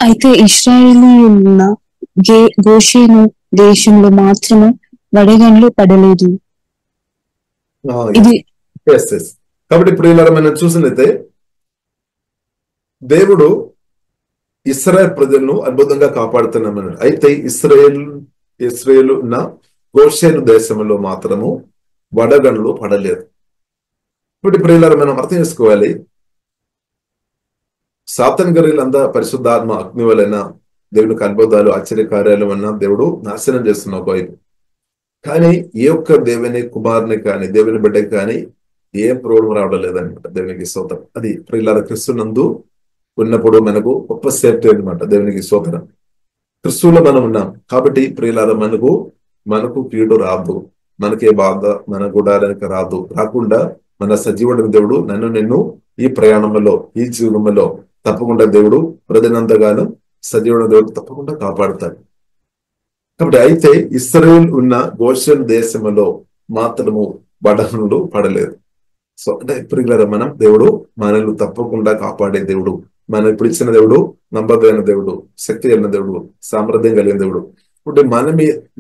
అయితే ఇశ్రాయేలీయులున్న గోషేను దేశంలో మాత్రము వడగండ్లు పడలేదు. కాబట్టి ప్రియులారా మనం చూసినైతే దేవుడు ఇశ్రాయేల్ ప్రజలను అద్భుతంగా కాపాడుతున్నామన్నాడు. అయితే ఇశ్రాయేలు ఉన్న గోషేను దేశంలో మాత్రము వడగండ్లు పడలేదు. ఇప్పుడు ప్రియులారా మనం అర్థం చేసుకోవాలి, సాతాను గర్రెలంతా పరిశుద్ధాత్మ అగ్ని వలన దేవునికి అద్భుతాలు ఆశ్చర్యకార్యాలు వలన దేవుడు నాశనం చేస్తున్న ఒకవైపు. కానీ ఏ ఒక్క దేవుని కుమారుని కానీ దేవుని బిడ్డకి కానీ ఏం ప్రోబ్లం రావడం లేదనమాట. దేవునికి స్తోత్రం. అది ప్రియులారా క్రీస్తునందు ఉన్నప్పుడు మనకు గొప్ప సేఫ్టీ అనమాట. దేవునికి స్తోత్రం. క్రీస్తులో మనం ఉన్నాం కాబట్టి ప్రియులారా మనకు కీడు రాదు, మనకే బాధ మన గుడారానికి రాకుండా మన సజీవుడైన దేవుడు నిన్ను ఈ ప్రయాణంలో ఈ జీవనంలో తప్పకుండా దేవుడు ప్రజలంతగానో సజీవుడైన దేవుడు తప్పకుండా కాపాడుతాడు. కాబట్టి అయితే ఇశ్రాయేలు ఉన్న గోషేను దేశంలో మాత్రము వడగండ్లు పడలేదు. సో అంటే ప్రియులారా మనం దేవుడు మనల్ని తప్పకుండా కాపాడే దేవుడు, మనం ఇప్పుడు ఇచ్చిన దేవుడు నమ్మదైన దేవుడు, శక్తి కలిగిన దేవుడు, సామర్థ్యం కలిగిన దేవుడు. ఇప్పుడు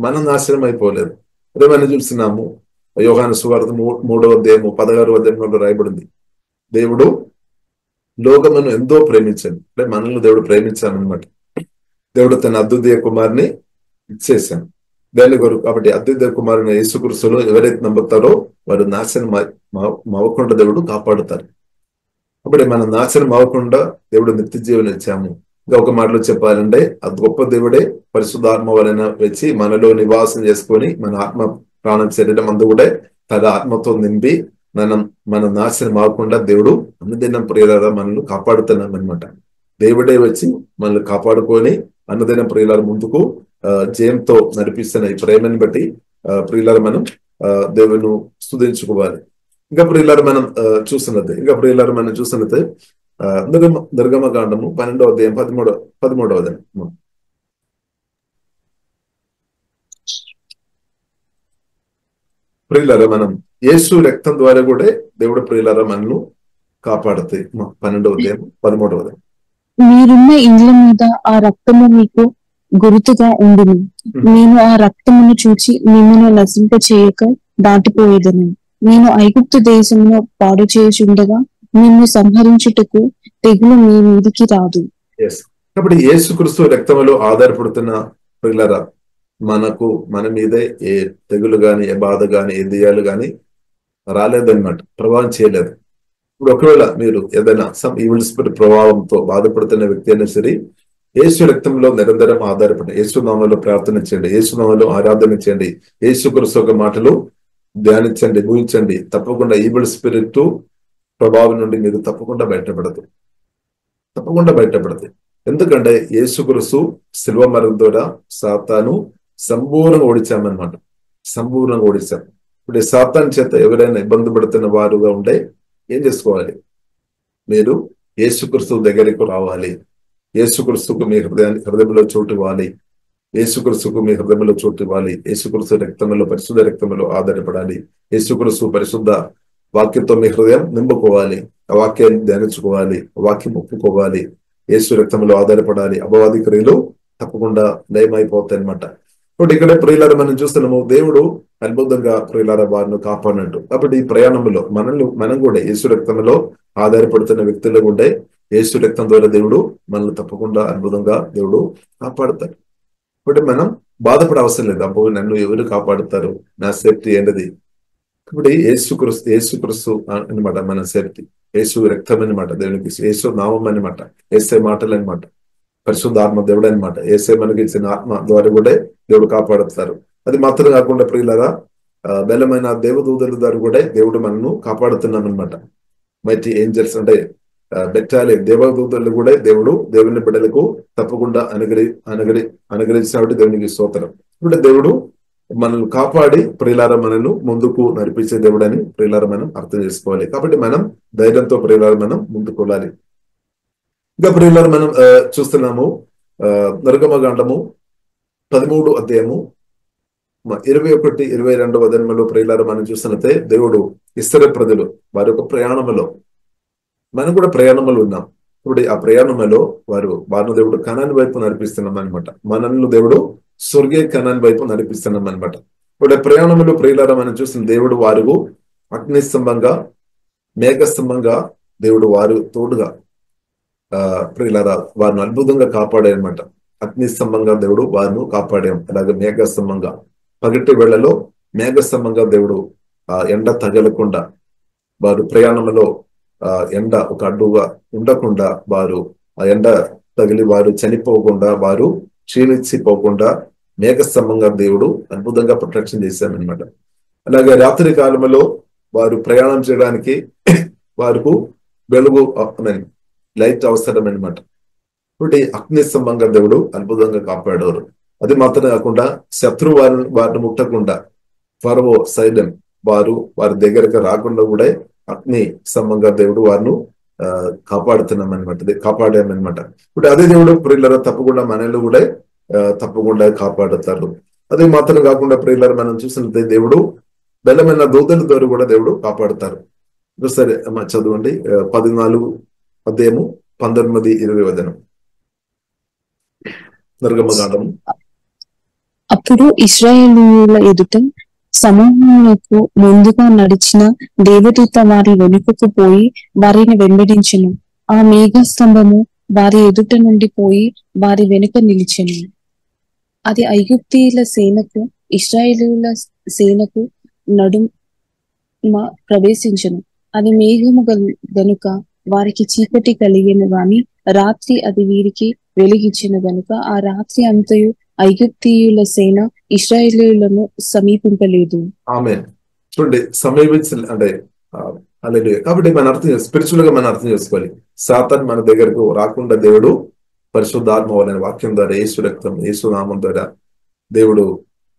మనం నాశనం అయిపోలేదు. అదే మనం చూస్తున్నాము యోహాను సువార్త 3వ అధ్యాయము 16వ అధ్యాయంలో రాయబడింది, దేవుడు లోకమును ఎంతో ప్రేమించాను. అంటే మనల్ని దేవుడు ప్రేమించానమాట. దేవుడు తన అద్వితీయ కుమారుని ఇచ్చేసాను దాని కొరకు. కాబట్టి అద్వితీయ కుమారుని యేసుక్రీస్తులో ఎవరైతే నమ్ముతారో వారు నాశనం అవ్వకుండా దేవుడు కాపాడుతారు. కాబట్టి మనం నాశనం అవ్వకుండా దేవుడు నిత్య జీవనం ఇచ్చాము. ఇంకా ఒక మాటలో చెప్పాలంటే అది గొప్ప దేవుడే పరిశుద్ధాత్మ వలన వచ్చి మనలో నివాసం చేసుకొని మన ఆత్మ ప్రాణం శరీరం అందు కూడా తన ఆత్మతో నింపి మన నాశనం ఆగకుండా దేవుడు అనుదినం ప్రియులారా మనల్ని కాపాడుతున్నాం అనమాట. దేవుడే వచ్చి మనల్ని కాపాడుకొని అనుదినం ప్రియులార ముందుకు జయంతో నడిపిస్తున్న ఈ ప్రేమని బట్టి ప్రియులార మనం దేవుని స్తుతించుకోవాలి. ఇంకా ప్రియులార మనం చూస్తున్నది నిర్గమకాండము 12వ అధ్యాయం 13వ అధ్యాయం. ప్రియులారా మనం యేసు రక్తం ద్వారా కూడా దేవుడు ప్రియులారా మనల్ని కాపాడుతాయి. 12వ అధ్యాయం 13వ అధ్యాయం. మీరున్న ఇండ్ల మీద ఆ రక్తము మీకు గుర్తుగా ఉండును. నేను ఆ రక్తమును చూచి మిమ్మల్ని నశింప చేయక దాటిపోయేదను. నేను ఐగుప్తు దేశంలో పాడు చేయుచుండగా నిన్ను సంహరించుటకు తెగులు మీ మీదికి రాదు. కాబట్టి యేసుక్రీస్తు రక్తములో ఆధారపడుతున్న ప్రియులారా మన మీదే ఏ తెగులు గాని, ఏ బాధ గాని, ఏ దెయ్యాలు గాని రాలేదన్నమాట, ప్రభావం చేయలేదు. ఇప్పుడు ఒకవేళ మీరు ఏదైనా ఈవిల్ స్పిరిట్ ప్రభావంతో బాధపడుతున్న వ్యక్తి అయినా సరే యేసు రక్తంలో నిరంతరం ఆధారపడి యేసు నామములో ప్రార్థన చేయండి, యేసు నామములో ఆరాధన చేయండి, యేసుక్రీస్తు యొక్క మాటలు ధ్యానించండి, ఊహించండి. తప్పకుండా ఈవిల్ స్పిరిట్ ప్రభావం నుండి మీరు తప్పకుండా బయటపడదు. ఎందుకంటే యేసుక్రీస్తు శిలువ మరణం ద్వారా సాతాను సంపూర్ణంగా ఓడించామన్నమాట. ఇప్పుడు సాతాను చేత ఎవరైనా ఇబ్బంది పడుతున్న వారుగా ఉంటే ఏం చేసుకోవాలి? మీరు యేసుక్రీస్తు దగ్గరికి రావాలి. యేసుక్రీస్తుకు మీ హృదయంలో చోటు ఇవ్వాలి. యేసుక్రీస్తు రక్తంలో, పరిశుద్ధ రక్తంలో ఆధారపడాలి. యేసుక్రీస్తు పరిశుద్ధ వాక్యంతో మీ హృదయం నింపుకోవాలి. ఆ వాక్యాన్ని ధ్యానించుకోవాలి, వాక్యం ఒప్పుకోవాలి, యేసు రక్తంలో ఆధారపడాలి. అపవాది క్రియలు తప్పకుండా నయమైపోతాయి అనమాట. ఇప్పుడు ఇక్కడ ప్రియులారా మనం చూస్తున్నాము, దేవుడు అద్భుతంగా ప్రియులారా వారిని కాపాడినట్టు. కాబట్టి ఈ ప్రయాణంలో మనం కూడా యేసు రక్తంలో ఆధారపడుతున్న వ్యక్తులు ఉంటే యేసు రక్తం ద్వారా దేవుడు మనల్ని తప్పకుండా అద్భుతంగా దేవుడు కాపాడుతారు. కాబట్టి మనం బాధపడే అవసరం లేదు. అబ్బో నన్ను ఎవరు కాపాడుతారు, నా సేఫ్టీ ఏంటది? కాబట్టి యేసుక్రీస్తు అనమాట మన సేఫ్టీ. యేసు రక్తం అనమాట, దేవునికి యేసు నామం అనమాట, ఏసే మాటలు అనమాట, పరిశుద్ధ ఆత్మ దేవుడు అనమాట. ఏసే మనకి ఇచ్చిన ఆత్మ ద్వారా కూడా దేవుడు కాపాడుతారు. అది మాత్రం కాకుండా ప్రియులారా బలమైన దేవదూతల ద్వారా కూడా దేవుడు మనను కాపాడుతున్నాం అనమాట. మైటీ ఏంజల్స్ అంటే బెట్టాలియన్ దేవదూతలు కూడా దేవుని బిడ్డలకు తప్పకుండా అనుగ్రహించినప్పుడు దేవునికి స్తోత్రం. ఇప్పుడు దేవుడు మనల్ని కాపాడి ప్రియులారా మనల్ని ముందుకు నడిపించే దేవుడు అని ప్రియులారా మనం అర్థం చేసుకోవాలి. కాబట్టి మనం ధైర్యంతో ప్రియులారా మనం ముందుకు వెళ్ళాలి. ఇంకా ప్రియులారా మనం చూస్తున్నాము నిర్గమకాండము 13వ అధ్యాయము 21, 22వ అధ్యాయంలో ప్రియులారా మనం చూస్తున్నట్టే దేవుడు ఇశ్రాయేలు ప్రజలు వారి యొక్క ప్రయాణంలో, మనం కూడా ప్రయాణంలో ఉన్నాం. ఇప్పుడు ఆ ప్రయాణంలో వారిని దేవుడు కనాను వైపు నడిపిస్తున్నాం అనమాట. మనల్ని దేవుడు స్వర్గీయ కనాను వైపు నడిపిస్తున్నాం అనమాట. ఇప్పుడు ప్రయాణంలో ప్రియులారా మనం చూసిన దేవుడు వారు అగ్నిస్తంభంగా, మేఘస్తంభంగా దేవుడు వారు తోడుగా ప్రియులారా వారిని అద్భుతంగా కాపాడాయనమాట. అగ్నిస్తంభంగా దేవుడు వారిని కాపాడాం. అలాగే మేఘస్తంభంగా పగటి వేళలో మేఘస్తంభంగా దేవుడు ఎండ తగలకుండా వారు ప్రయాణంలో ఎండ ఒక అడ్డుగా ఉండకుండా వారు ఆ ఎండ తగిలి వారు చనిపోకుండా, వారు క్షీణించిపోకుండా మేఘస్తంభంగా దేవుడు అద్భుతంగా ప్రొటెక్షన్ చేశామన్నమాట. అలాగే రాత్రి కాలంలో వారు ప్రయాణం చేయడానికి వారికి వెలుగు లైట్ అవసరం అనమాట. ఇప్పుడు అగ్నిస్తంభంగా దేవుడు అద్భుతంగా కాపాడారు. అది మాత్రమే కాకుండా శత్రు వారిని ముట్టకుండా ఫరో సైన్యం వారి దగ్గరకు రాకుండా కూడా అగ్ని స్తంభంగా దేవుడు వారిని కాపాడామన్నమాట. ఇప్పుడు అదే దేవుడు ప్రియులారా తప్పకుండా మనల్ని కూడా తప్పకుండా కాపాడుతారు. అదే మాత్రం కాకుండా ప్రియులారా మనం చూసినట్లయితే దేవుడు బలమైన దూతల ద్వారా కూడా దేవుడు కాపాడుతారు. సరే అమ్మా చదవండి 14వ అధ్యాయము 19, 20 వచనం నిర్గమకాండము. అప్పుడు ఇశ్రాయేలీయుల ఎదుట సమూహమునకు ముందుగా నడిచిన దేవదూత వారి వెనుకకు పోయి వారిని వెంబడించెను. ఆ మేఘస్తంభము వారి ఎదుట నుండి పోయి వారి వెనుక నిలిచెను. అది ఐగుప్తీయుల సేనకు ఇశ్రాయేలీయుల సేనకు నడుమ ప్రవేశించెను. అది మేఘము గనుక వారికి చీకటి కలిగిన గాని రాత్రి అది వీరికి వెలిగించిన గనుక ఆ రాత్రి అంతయు ఐగుప్తీయుల సేన ఇశ్రాయేలీయులను సమీపింపలేదు. ఆమేన్. చూడండి, హల్లెలూయా. కాబట్టి మనం స్పిరిచువల్ గా మనం అర్థం చేసుకోవాలి. సాతాను మన దగ్గరకు రాకుండా దేవుడు పరిశుద్ధాత్మ వలన వాక్యం ద్వారా, యేసు రక్తం, యేసు నామం ద్వారా దేవుడు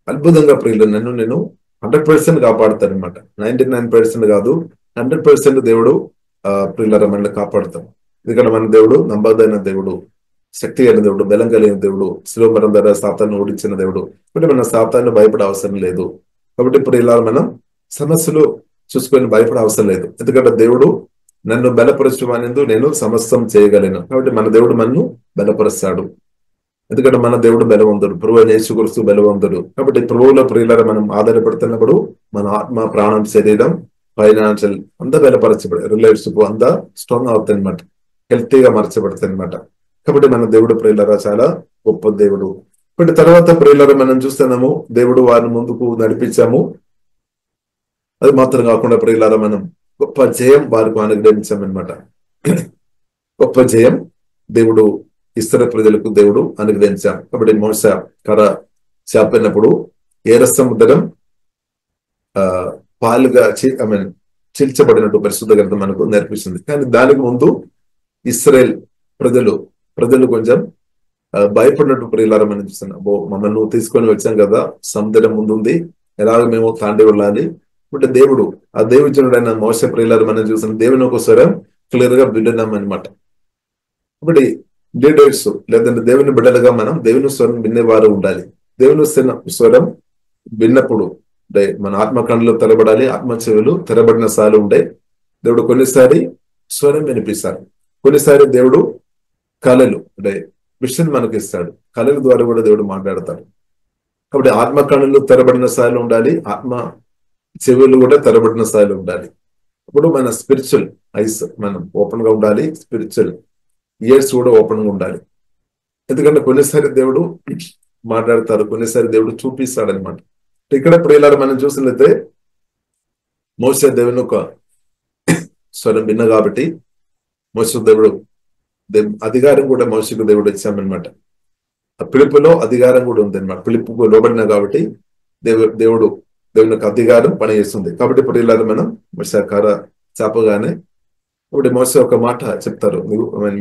అద్భుతంగా ప్రియులు నేను 100% కాపాడుతాడు అనమాట. 99% కాదు, 100% దేవుడు ప్రియుల మనల్ని కాపాడుతాం. ఎందుకంటే మన దేవుడు నమ్మదైన దేవుడు, శక్తి అయిన దేవుడు, బలం కలిగిన దేవుడు, శిలువ మరణం ద్వారా సాతాన్ని ఓడించిన దేవుడు. కాబట్టి మన సాతాన్ని భయపడే అవసరం లేదు. కాబట్టి ఇప్పుడు ఇలా మనం సమస్యలు చూసుకొని భయపడే అవసరం లేదు. ఎందుకంటే దేవుడు నన్ను బలపరచువానిందు నేను సమస్తం చేయగలను. కాబట్టి మన దేవుడు మనను బలపరుస్తాడు. ఎందుకంటే మన దేవుడు బలవంతుడు, ప్రభువు యేసుక్రీస్తు బలవంతుడు. కాబట్టి ప్రభువులో ప్రియులారా మనం ఆధారపడుతున్నప్పుడు మన ఆత్మ, ప్రాణం, శరీరం, ఫైనాన్షియల్ అంతా బలపరచబడి, రిలేషన్షిప్ అంతా స్ట్రాంగ్ అవుతుంది అనమాట, హెల్తీగా మార్చబడుతుంది అనమాట. కాబట్టి మన దేవుడు ప్రియులారా చాలా గొప్ప దేవుడు. ఇప్పుడు తర్వాత ప్రియులారా మనం చూస్తున్నాము, దేవుడు వారిని ముందుకు నడిపించాము. అది మాత్రం కాకుండా ప్రియులారా మనం గొప్ప జయం వారికి అనుగ్రహించామన్నమాట. గొప్ప జయం దేవుడు ఇశ్రాయేలు ప్రజలకు దేవుడు అనుగ్రహించాం. కాబట్టి మోషే కర్ర చాపినప్పుడు ఎర్ర సముద్రం పాలుగా చీల్చబడినట్టు పరిశుద్ధ గ్రంథం మనకు నేర్పిస్తుంది. కానీ దానికి ముందు ఇశ్రాయేల్ ప్రజలు కొంచెం భయపడినట్టు ప్రియులారా మనం చూస్తున్నాం. మమ్మల్ని నువ్వు తీసుకొని వచ్చాం కదా, సముద్రం ముందుంది, ఎలాగ మేము తాండి వెళ్ళాలి. అంటే దేవుడు ఆ దేవుజనుడైన మోషే ప్రియులారా మనం చూసిన దేవుని ఒక స్వరం క్లియర్ గా వింటున్నాం అనమాట. కాబట్టి లీడర్స్ లేదంటే దేవుని బిడ్డలుగా మనం దేవుని స్వరం వినేవారు ఉండాలి. దేవుని స్వరం విన్నప్పుడు అంటే మన ఆత్మ కన్నులు తెరబడాలి, ఆత్మ చెవులు తెరబడిన సార్లు ఉంటాయి. దేవుడు కొన్నిసారి స్వరం వినిపిస్తాడు, కొన్నిసారి దేవుడు కళలు అంటే విషయం మనకి ఇస్తాడు, కళల ద్వారా కూడా దేవుడు మాట్లాడతాడు. కాబట్టి ఆత్మ కన్నులు తెరబడిన స్థాయిలో ఉండాలి, ఆత్మ చెవులు కూడా తెరబడిన స్థాయిలో ఉండాలి. ఇప్పుడు మన స్పిరిచువల్ ఐస్ మనం ఓపెన్ గా ఉండాలి, స్పిరిచువల్ ఇయర్స్ కూడా ఓపెన్ గా ఉండాలి. ఎందుకంటే కొన్నిసారి దేవుడు మాట్లాడతారు, కొన్నిసారి దేవుడు చూపిస్తాడు అనమాట. ఇక్కడ ప్రియులారా మనం చూసినట్లయితే మోషే దేవుని ఒక స్వరం విన్న కాబట్టి మోషే దేవుడు అధికారం కూడా మోషేకు దేవుడు ఇచ్చామన్నమాట. పిలుపులో అధికారం కూడా ఉంది అనమాట. పిలుపుకు లోబడిన కాబట్టి దేవుడు దేవుని యొక్క అధికారం పనిచేస్తుంది. కాబట్టి ప్రియులారా మనం మోషే కర్ర చాపగానే ఇప్పుడు మోషే ఒక మాట చెప్తారు,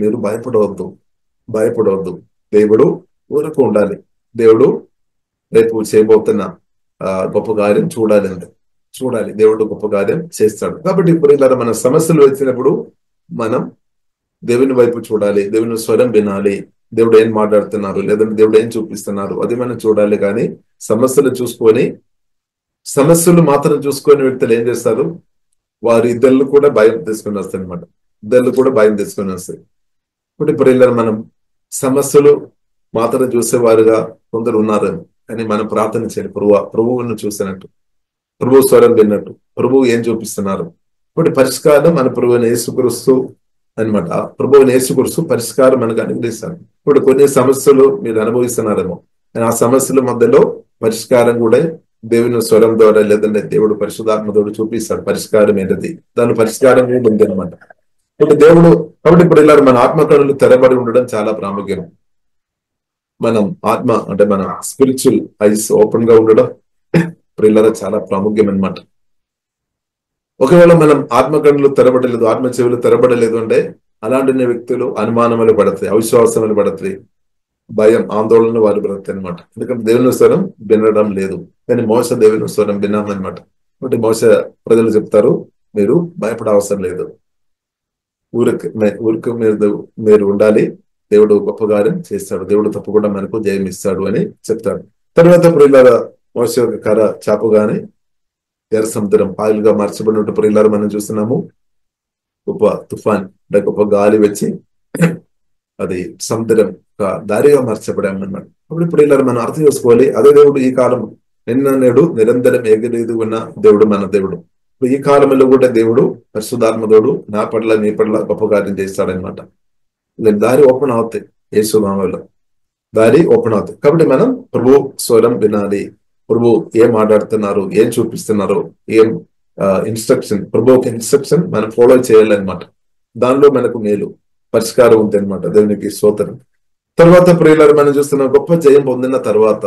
మీరు భయపడవద్దు, దేవుడు ఊరకు ఉండాలి, దేవుడు రేపు చేయబోతున్న గొప్ప కార్యం చూడాలి, దేవుడు గొప్ప కార్యం చేస్తాడు. కాబట్టి ఇప్పుడు ఇలా మన సమస్యలు వచ్చినప్పుడు మనం దేవుని వైపు చూడాలి, దేవుని స్వరం వినాలి, దేవుడు ఏం మాట్లాడుతున్నారు లేదంటే దేవుడు ఏం చూపిస్తున్నారు అది మనం చూడాలి. కానీ సమస్యలు మాత్రం చూసుకొని వ్యక్తులు ఏం చేస్తారు, వారి ఇద్దరు కూడా భయం తీసుకొని వస్తాయి అనమాట. ఇప్పుడు ఇప్పుడు ఇలా మనం సమస్యలు మాత్రం చూసేవారుగా కొందరు ఉన్నారు. కానీ మనం ప్రార్థన చేయాలి, ప్రభువును చూసినట్టు, ప్రభువు స్వరం విన్నట్టు, ప్రభువు ఏం చూపిస్తున్నారు. ఇప్పుడు పరిష్కారం మన ప్రభువుని యేసుక్రీస్తు అనమాట. ప్రభువుని యేసుక్రీస్తు పరిష్కారం మనకు అనుగ్రహిస్తాడు. ఇప్పుడు కొన్ని సమస్యలు మీరు అనుభవిస్తున్నారేమో, ఆ సమస్యల మధ్యలో పరిష్కారం కూడా దేవుని స్వరం ద్వారా లేదంటే దేవుడు పరిశుద్ధాత్మ ద్వారా చూపిస్తాడు పరిష్కారం ఏంటది, దాని పరిష్కారం కూడా ఉంది అనమాట. కాబట్టి ఇప్పుడు ఇలా మన ఆత్మ కన్నులు తెరబడి ఉండడం చాలా ప్రాముఖ్యం. మనం ఆత్మ అంటే మన స్పిరిచువల్ ఐస్ ఓపెన్ గా ఉండడం ప్రియులారా చాలా ప్రాముఖ్యం అనమాట. ఒకవేళ మనం ఆత్మ కన్నులు తెరబడలేదు, ఆత్మ చెవులు తెరబడలేదు అంటే అలాంటి వ్యక్తులు అనుమానములు పడతాయి, అవిశ్వాసములు పడతాయి, భయం, ఆందోళన వారు పడతాయి అనమాట. ఎందుకంటే దేవుని స్వరం వినడం లేదు. కానీ మోస దేవుని స్వరం విన్నామన్నమాట. కాబట్టి మోస ప్రజలు చెప్తారు, మీరు భయపడ అవసరం లేదు, ఊరికి మీరు ఉండాలి, దేవుడు గొప్ప కార్యం చేస్తాడు, దేవుడు తప్పకుండా మనకు జయం ఇస్తాడు అని చెప్తాడు. తర్వాత ప్రియులారా మోషే కర్ర చాపగానే ఎర్ర సముద్రం పాయలుగా మార్చబడినట్టు ప్రియులారా మనం చూస్తున్నాము. గొప్ప తుఫాన్ అంటే గొప్ప గాలి వచ్చి అది సముద్రం దారిగా మార్చబడామన్నమాట. అప్పుడు ప్రియులారా మనం అర్థం చేసుకోవాలి, అదే దేవుడు ఈ కాలం నిన్న నేడు నిరంతరం ఎగిరేది ఉన్న దేవుడు మన దేవుడు. ఈ కాలంలో కూడా దేవుడు పరిశుద్ధాత్మ దేవుడు నా పట్ల నీ పట్ల గొప్ప కార్యం చేస్తాడనమాట. దారి ఓపెన్ అవుతాయి, యేసునామములో దారి ఓపెన్ అవుతాయి. కాబట్టి మనం ప్రభు స్వరం వినాలి, ప్రభు ఏం మాట్లాడుతున్నారు, ఏం చూపిస్తున్నారు, ఏం ఇన్స్ట్రక్షన్, ప్రభు ఒక ఇన్స్ట్రక్షన్ మనం ఫాలో చేయాలన్నమాట. దానిలో మనకు మేలు పరిష్కారం ఉంది అనమాట. దేవునికి స్తోత్రం. తర్వాత ప్రియులారా మనం చూస్తున్నాం, గొప్ప జయం పొందిన తర్వాత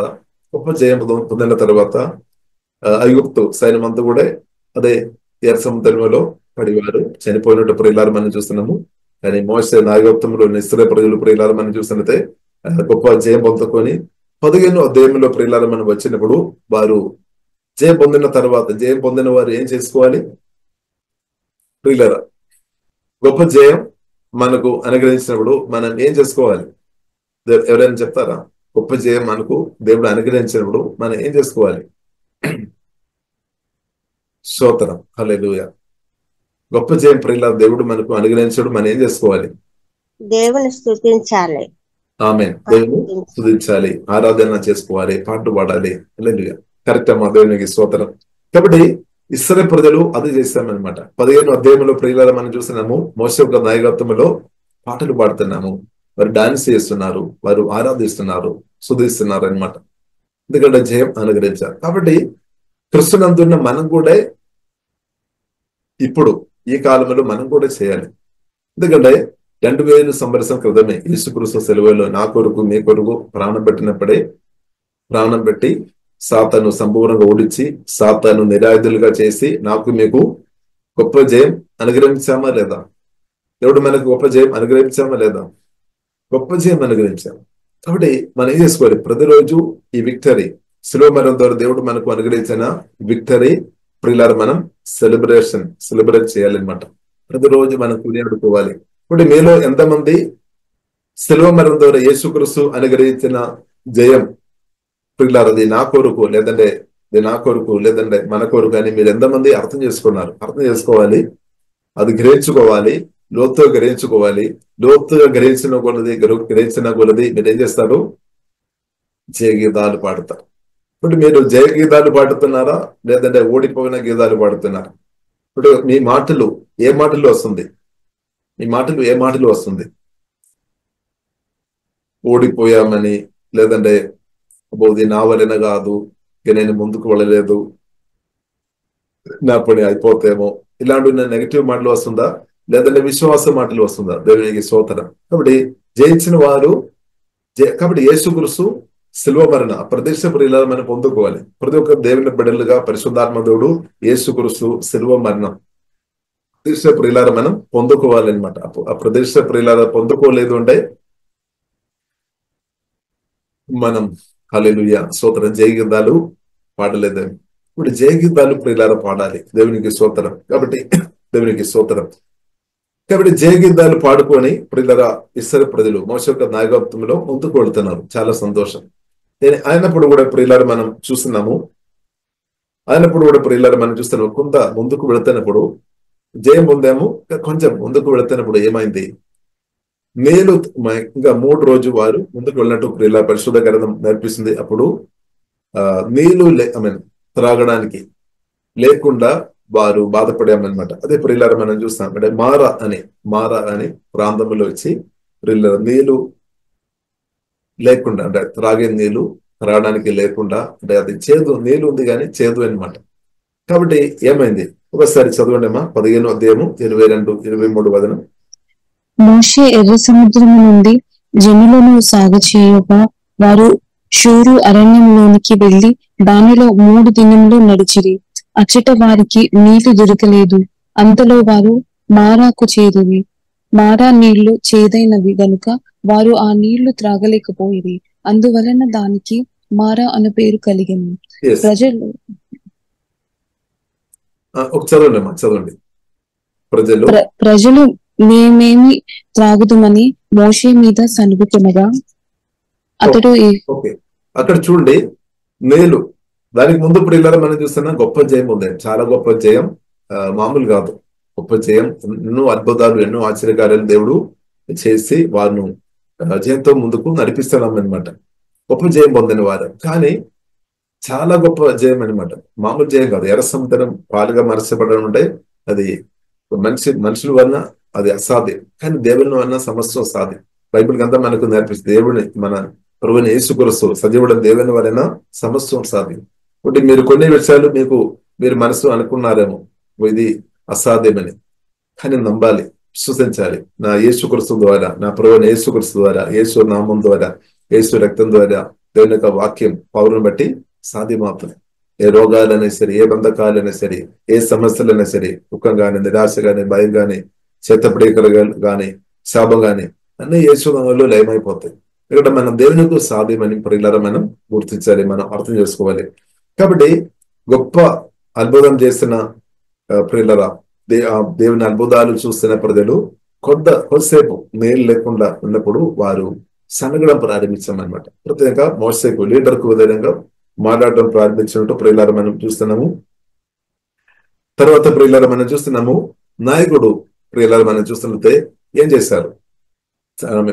ఐగుప్తు సైన్యం అంతా కూడా అదే ఎర్ర సముద్రంలో పడివారు చనిపోయినట్టు ప్రియులారు మనం చూస్తున్నాము. కానీ మోసే నాయకత్వంలో ఇశ్రాయేలు ప్రజలు ప్రియులారు మనం చూసినట్లయితే గొప్ప జయం పొందుకొని 15వ అధ్యాయంలో ప్రియులారు మనం వచ్చినప్పుడు వారు జయం పొందిన తర్వాత జయం పొందిన వారు ఏం చేసుకోవాలి ప్రియులారా? గొప్ప జయం మనకు అనుగ్రహించినప్పుడు మనం ఏం చేసుకోవాలి? ఎవరైనా చెప్తారా? గొప్ప జయం మనకు దేవుడు అనుగ్రహించినప్పుడు మనం ఏం చేసుకోవాలి? స్తోత్రం, హల్లెలూయా. గొప్ప జయం ప్రియులారా దేవుడు మనకు అనుగ్రహించినప్పుడు మనం ఏం చేసుకోవాలి? దేవుని స్తుతించాలి. ఆమేన్. దేవుని స్తుతించాలి, ఆరాధన చేసుకోవాలి, పాటలు పాడాలి. హల్లెలూయా. కరెక్ట్ అమ్మా, దేవునికి స్తోత్రం. కాబట్టి ఇశ్రాయేలు ప్రజలు అది చేస్తామన్నమాట. 15వ అధ్యాయంలో ప్రియులారా మనం చూస్తున్నాము, మోషే యొక్క నాయకత్వంలో పాటలు పాడుతున్నాము, వారు డాన్స్ చేస్తున్నారు, వారు ఆరాధిస్తున్నారు, స్తుతిస్తున్నారు అనమాట. ఎందుకంటే జయం అనుగ్రహించారు. కాబట్టి క్రిస్తునందున్న మనం కూడా ఇప్పుడు ఈ కాలంలో మనం కూడా చేయాలి. ఎందుకంటే 2000 సంవత్సరం క్రితమే యేసుక్రీస్తు సెలవులో నా కొరకు మీ కొరకు ప్రాణం పెట్టినప్పుడే, ప్రాణం పెట్టి సాతాను సంపూర్ణంగా ఓడించి సాతాను నిరాయుధులుగా చేసి నాకు మీకు గొప్ప జయం అనుగ్రహించామా లేదా? దేవుడు మనకు గొప్ప జయం అనుగ్రహించామా లేదా? గొప్ప జయం అనుగ్రహించాం. కాబట్టి మనం ఏం చేసుకోవాలి? ప్రతిరోజు ఈ విక్టరీ శిలువ మరణం ద్వారా దేవుడు మనకు అనుగ్రహించిన విక్టరీ ప్రియులారా మనం సెలబ్రేట్ చేయాలన్నమాట. ప్రతిరోజు మనం కొనియాడుకోవాలి. ఇప్పుడు మీలో ఎంతమంది శిలువ మరణం ద్వారా యేసుక్రీస్తు అనుగ్రహించిన జయం ప్రియులారా నా కొరకు లేదంటే నా కొరకు లేదంటే మన కొరకు అని మీరు ఎంతమంది అర్థం చేసుకున్నారు? అర్థం చేసుకోవాలి, అది గ్రహించుకోవాలి, లోతుగా గ్రహించుకోవాలి. లోతుగా గ్రహించిన కొలది మీరు ఏం చేస్తారు? జయ గీతాలు పాడతారు. ఇప్పుడు మీరు జయ గీతాలు పాడుతున్నారా లేదంటే ఓడిపోయిన గీతాలు పాడుతున్నారా? ఇప్పుడు మీ మాటలు ఏ మాటలు వస్తుంది? మీ మాటలు ఏ మాటలు వస్తుంది? ఓడిపోయామని, లేదంటే బోధి నా వలన కాదు, ఇక నేను ముందుకు వెళ్ళలేదు, నా పని అయిపోతేమో, ఇలాంటి నెగిటివ్ మాటలు వస్తుందా? లేదంటే విశ్వాస మాటలు వస్తుందా? దేవునికి స్తోత్రం. కాబట్టి జయించిన వారు కాబట్టి యేసుక్రీస్తు శిలువ మరణ ప్రదేశ ప్రియులారా మనం పొందుకోవాలి. ప్రతి ఒక్క దేవుని బిడ్డలుగా పరిశుద్ధాత్మ దేవుడు యేసుక్రీస్తు శిలువ మరణం ప్రదేశ ప్రియులారా మనం పొందుకోవాలన్నమాట. ఆ ప్రదేశ ప్రియులారా పొందుకోలేదు అంటే మనం హల్లెలూయా స్తోత్రం జయ గీతాలు పాడలేదని. ఇప్పుడు జయ గీతాలు ప్రియులారా పాడాలి. దేవునికి స్తోత్రం. కాబట్టి దేవునికి స్తోత్రం. కాబట్టి జయ గీతాలు పాడుకొని ప్రియులారా ఇశ్రాయేలు ప్రజలు మోషే యొక్క నాయకత్వంలో ముందుకు వెళ్తున్నారు. చాలా సంతోషం. అయినప్పుడు కూడా ప్రియులారా మనం చూస్తున్నాము, కొంత ముందుకు వెళుతున్నప్పుడు జయం పొందాము. కొంచెం ముందుకు వెళుతున్నప్పుడు ఏమైంది? మేలు ఇంకా 3 రోజు వారు ముందుకు వెళ్ళినట్టు ప్రియులారా పరిశుద్ధ గ్రంథం నేర్పిస్తుంది. అప్పుడు నీళ్లు త్రాగడానికి లేకుండా వారు బాధపడామన్నమాట. అదే ప్రియులారా మనం చూస్తాం. అంటే మారా అని ప్రాంతంలో వచ్చి ప్రియులారా నీళ్లు లేకుండా, అంటే త్రాగే నీళ్లు త్రాగడానికి లేకుండా, అంటే అది చేదు నీళ్లు ఉంది కానీ చేదు అనమాట. కాబట్టి ఏమైంది? ఒకసారి చదవండి అమ్మా, 15వ అధ్యాయము 22-23 వదనం. మోషే ఎర్ర సముద్రము నుండి జనులను సాగచేయగా వారు షూరు అరణ్యంలోనికి వెళ్లి దానిలో 3 దినములు నడిచిరి. అచ్చట వారికి నీళ్లు దొరకలేదు. అంతలో వారు మారాకు చేరిరి. మారా నీళ్లు చేదైనవి గనుక వారు ఆ నీళ్లు త్రాగలేకపోయిరి. అందువలన దానికి మారా అనే పేరు కలిగింది. చదవండి. ప్రజలు మేమేమి త్రాగుదమని మోషే మీద సనుగుతున్నగా అతడు అక్కడ చూడండి నేలు. దానికి ముందు ప్రియులారా మనం చూస్తున్నా గొప్ప జయం ఉంది. చాలా గొప్ప జయం, మామూలు కాదు. గొప్ప జయం, ఎన్నో అద్భుతాలు, ఎన్నో ఆశ్చర్యకార్యాలు దేవుడు చేసి వారిను జయంతో ముందుకు నడిపిస్తున్నాం అనమాట. గొప్ప జయం పొందిన వారు. కానీ చాలా గొప్ప జయం అనమాట, మామూలు జయం కాదు. ఎర్ర సముద్రం పాలుగా మరచబడడం అంటే అది మనుషుల వలన అది అసాధ్యం, కానీ దేవుని వలన సమస్తం సాధ్యం. బైబిల్ అంతా మనకు నేర్పిస్తుంది. దేవుని మన ప్రభువుని యేసుక్రీస్తు సజీవుడు దేవుని వలన సమస్తం సాధ్యం. కాబట్టి మీరు కొన్ని విషయాలు మీరు మనసు అనుకున్నారేమో ఇది అసాధ్యమని, కానీ నమ్మాలి, విశ్వసించాలి. నా యేసుక్రీస్తు ద్వారా, నా ప్రభువుని యేసుక్రీస్తు ద్వారా, యేసు నామం ద్వారా, యేసు రక్తం ద్వారా, దేవుని యొక్క వాక్యం పౌరుని బట్టి సాధ్యమవుతుంది. ఏ రోగాలైనా సరే, ఏ బంధకాలైనా సరే, ఏ సమస్యలైనా సరే, దుఃఖం గాని, నిరాశ గాని, భయం గాని, చేతపడేకలు గాని, శాపం గాని అన్ని యేసునామములో లయమైపోతాయి. ఇక్కడ మనం దేవునికి సాధ్యమని ప్రియులారా మనం గుర్తించాలి, మనం అర్థం చేసుకోవాలి. కాబట్టి గొప్ప అద్భుతం చేసిన ప్రియులారా, దేవుని అద్భుతాలు చూస్తున్న ప్రజలు కొద్దిసేపు నీళ్ళు లేకుండా ఉన్నప్పుడు వారు సనగడం ప్రారంభించామన్నమాట. ప్రత్యేకంగా మోసేకు లీడర్కు విధంగా మాట్లాడడం ప్రారంభించినట్టు ప్రియులారా మనం చూస్తున్నాము. తర్వాత ప్రియులారా మనం చూస్తున్నాము, నాయకుడు ప్రియులారా మనం చూస్తున్నట్టే ఏం చేశారు,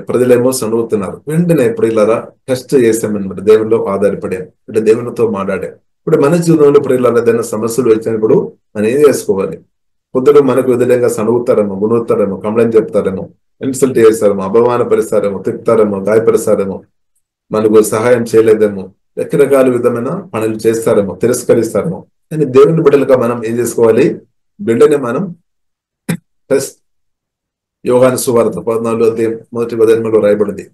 ప్రజలేమో సనుగుతున్నారు. వెంటనే ప్రియులారా టెస్ట్ చేస్తామన్నమాట, దేవునిలో ఆధారపడాం, అంటే దేవునితో మాట్లాడాం. ఇప్పుడు మన జీవితంలో ప్రియులారా ఏదైనా సమస్యలు వచ్చినప్పుడు మనం ఏం చేసుకోవాలి? పొద్దున మనకు విధంగా సనుగుతారేమో, గుణుతారేమో, కంప్లైంట్ చెప్తారేమో, ఇన్సల్ట్ చేస్తారేమో, అపమానపరుస్తారేమో, తిప్పుతారేమో, గాయపరుస్తారేమో, మనకు సహాయం చేయలేదేమో, రకరకాల విధమైన పనులు చేస్తారేమో, తిరస్కరిస్తారేమో. కానీ దేవుని బిడ్డలుగా మనం ఏం చేసుకోవాలి? బిడ్డని మనం టెస్ట్. యోహాను సువార్త 14:1 రాయబడింది,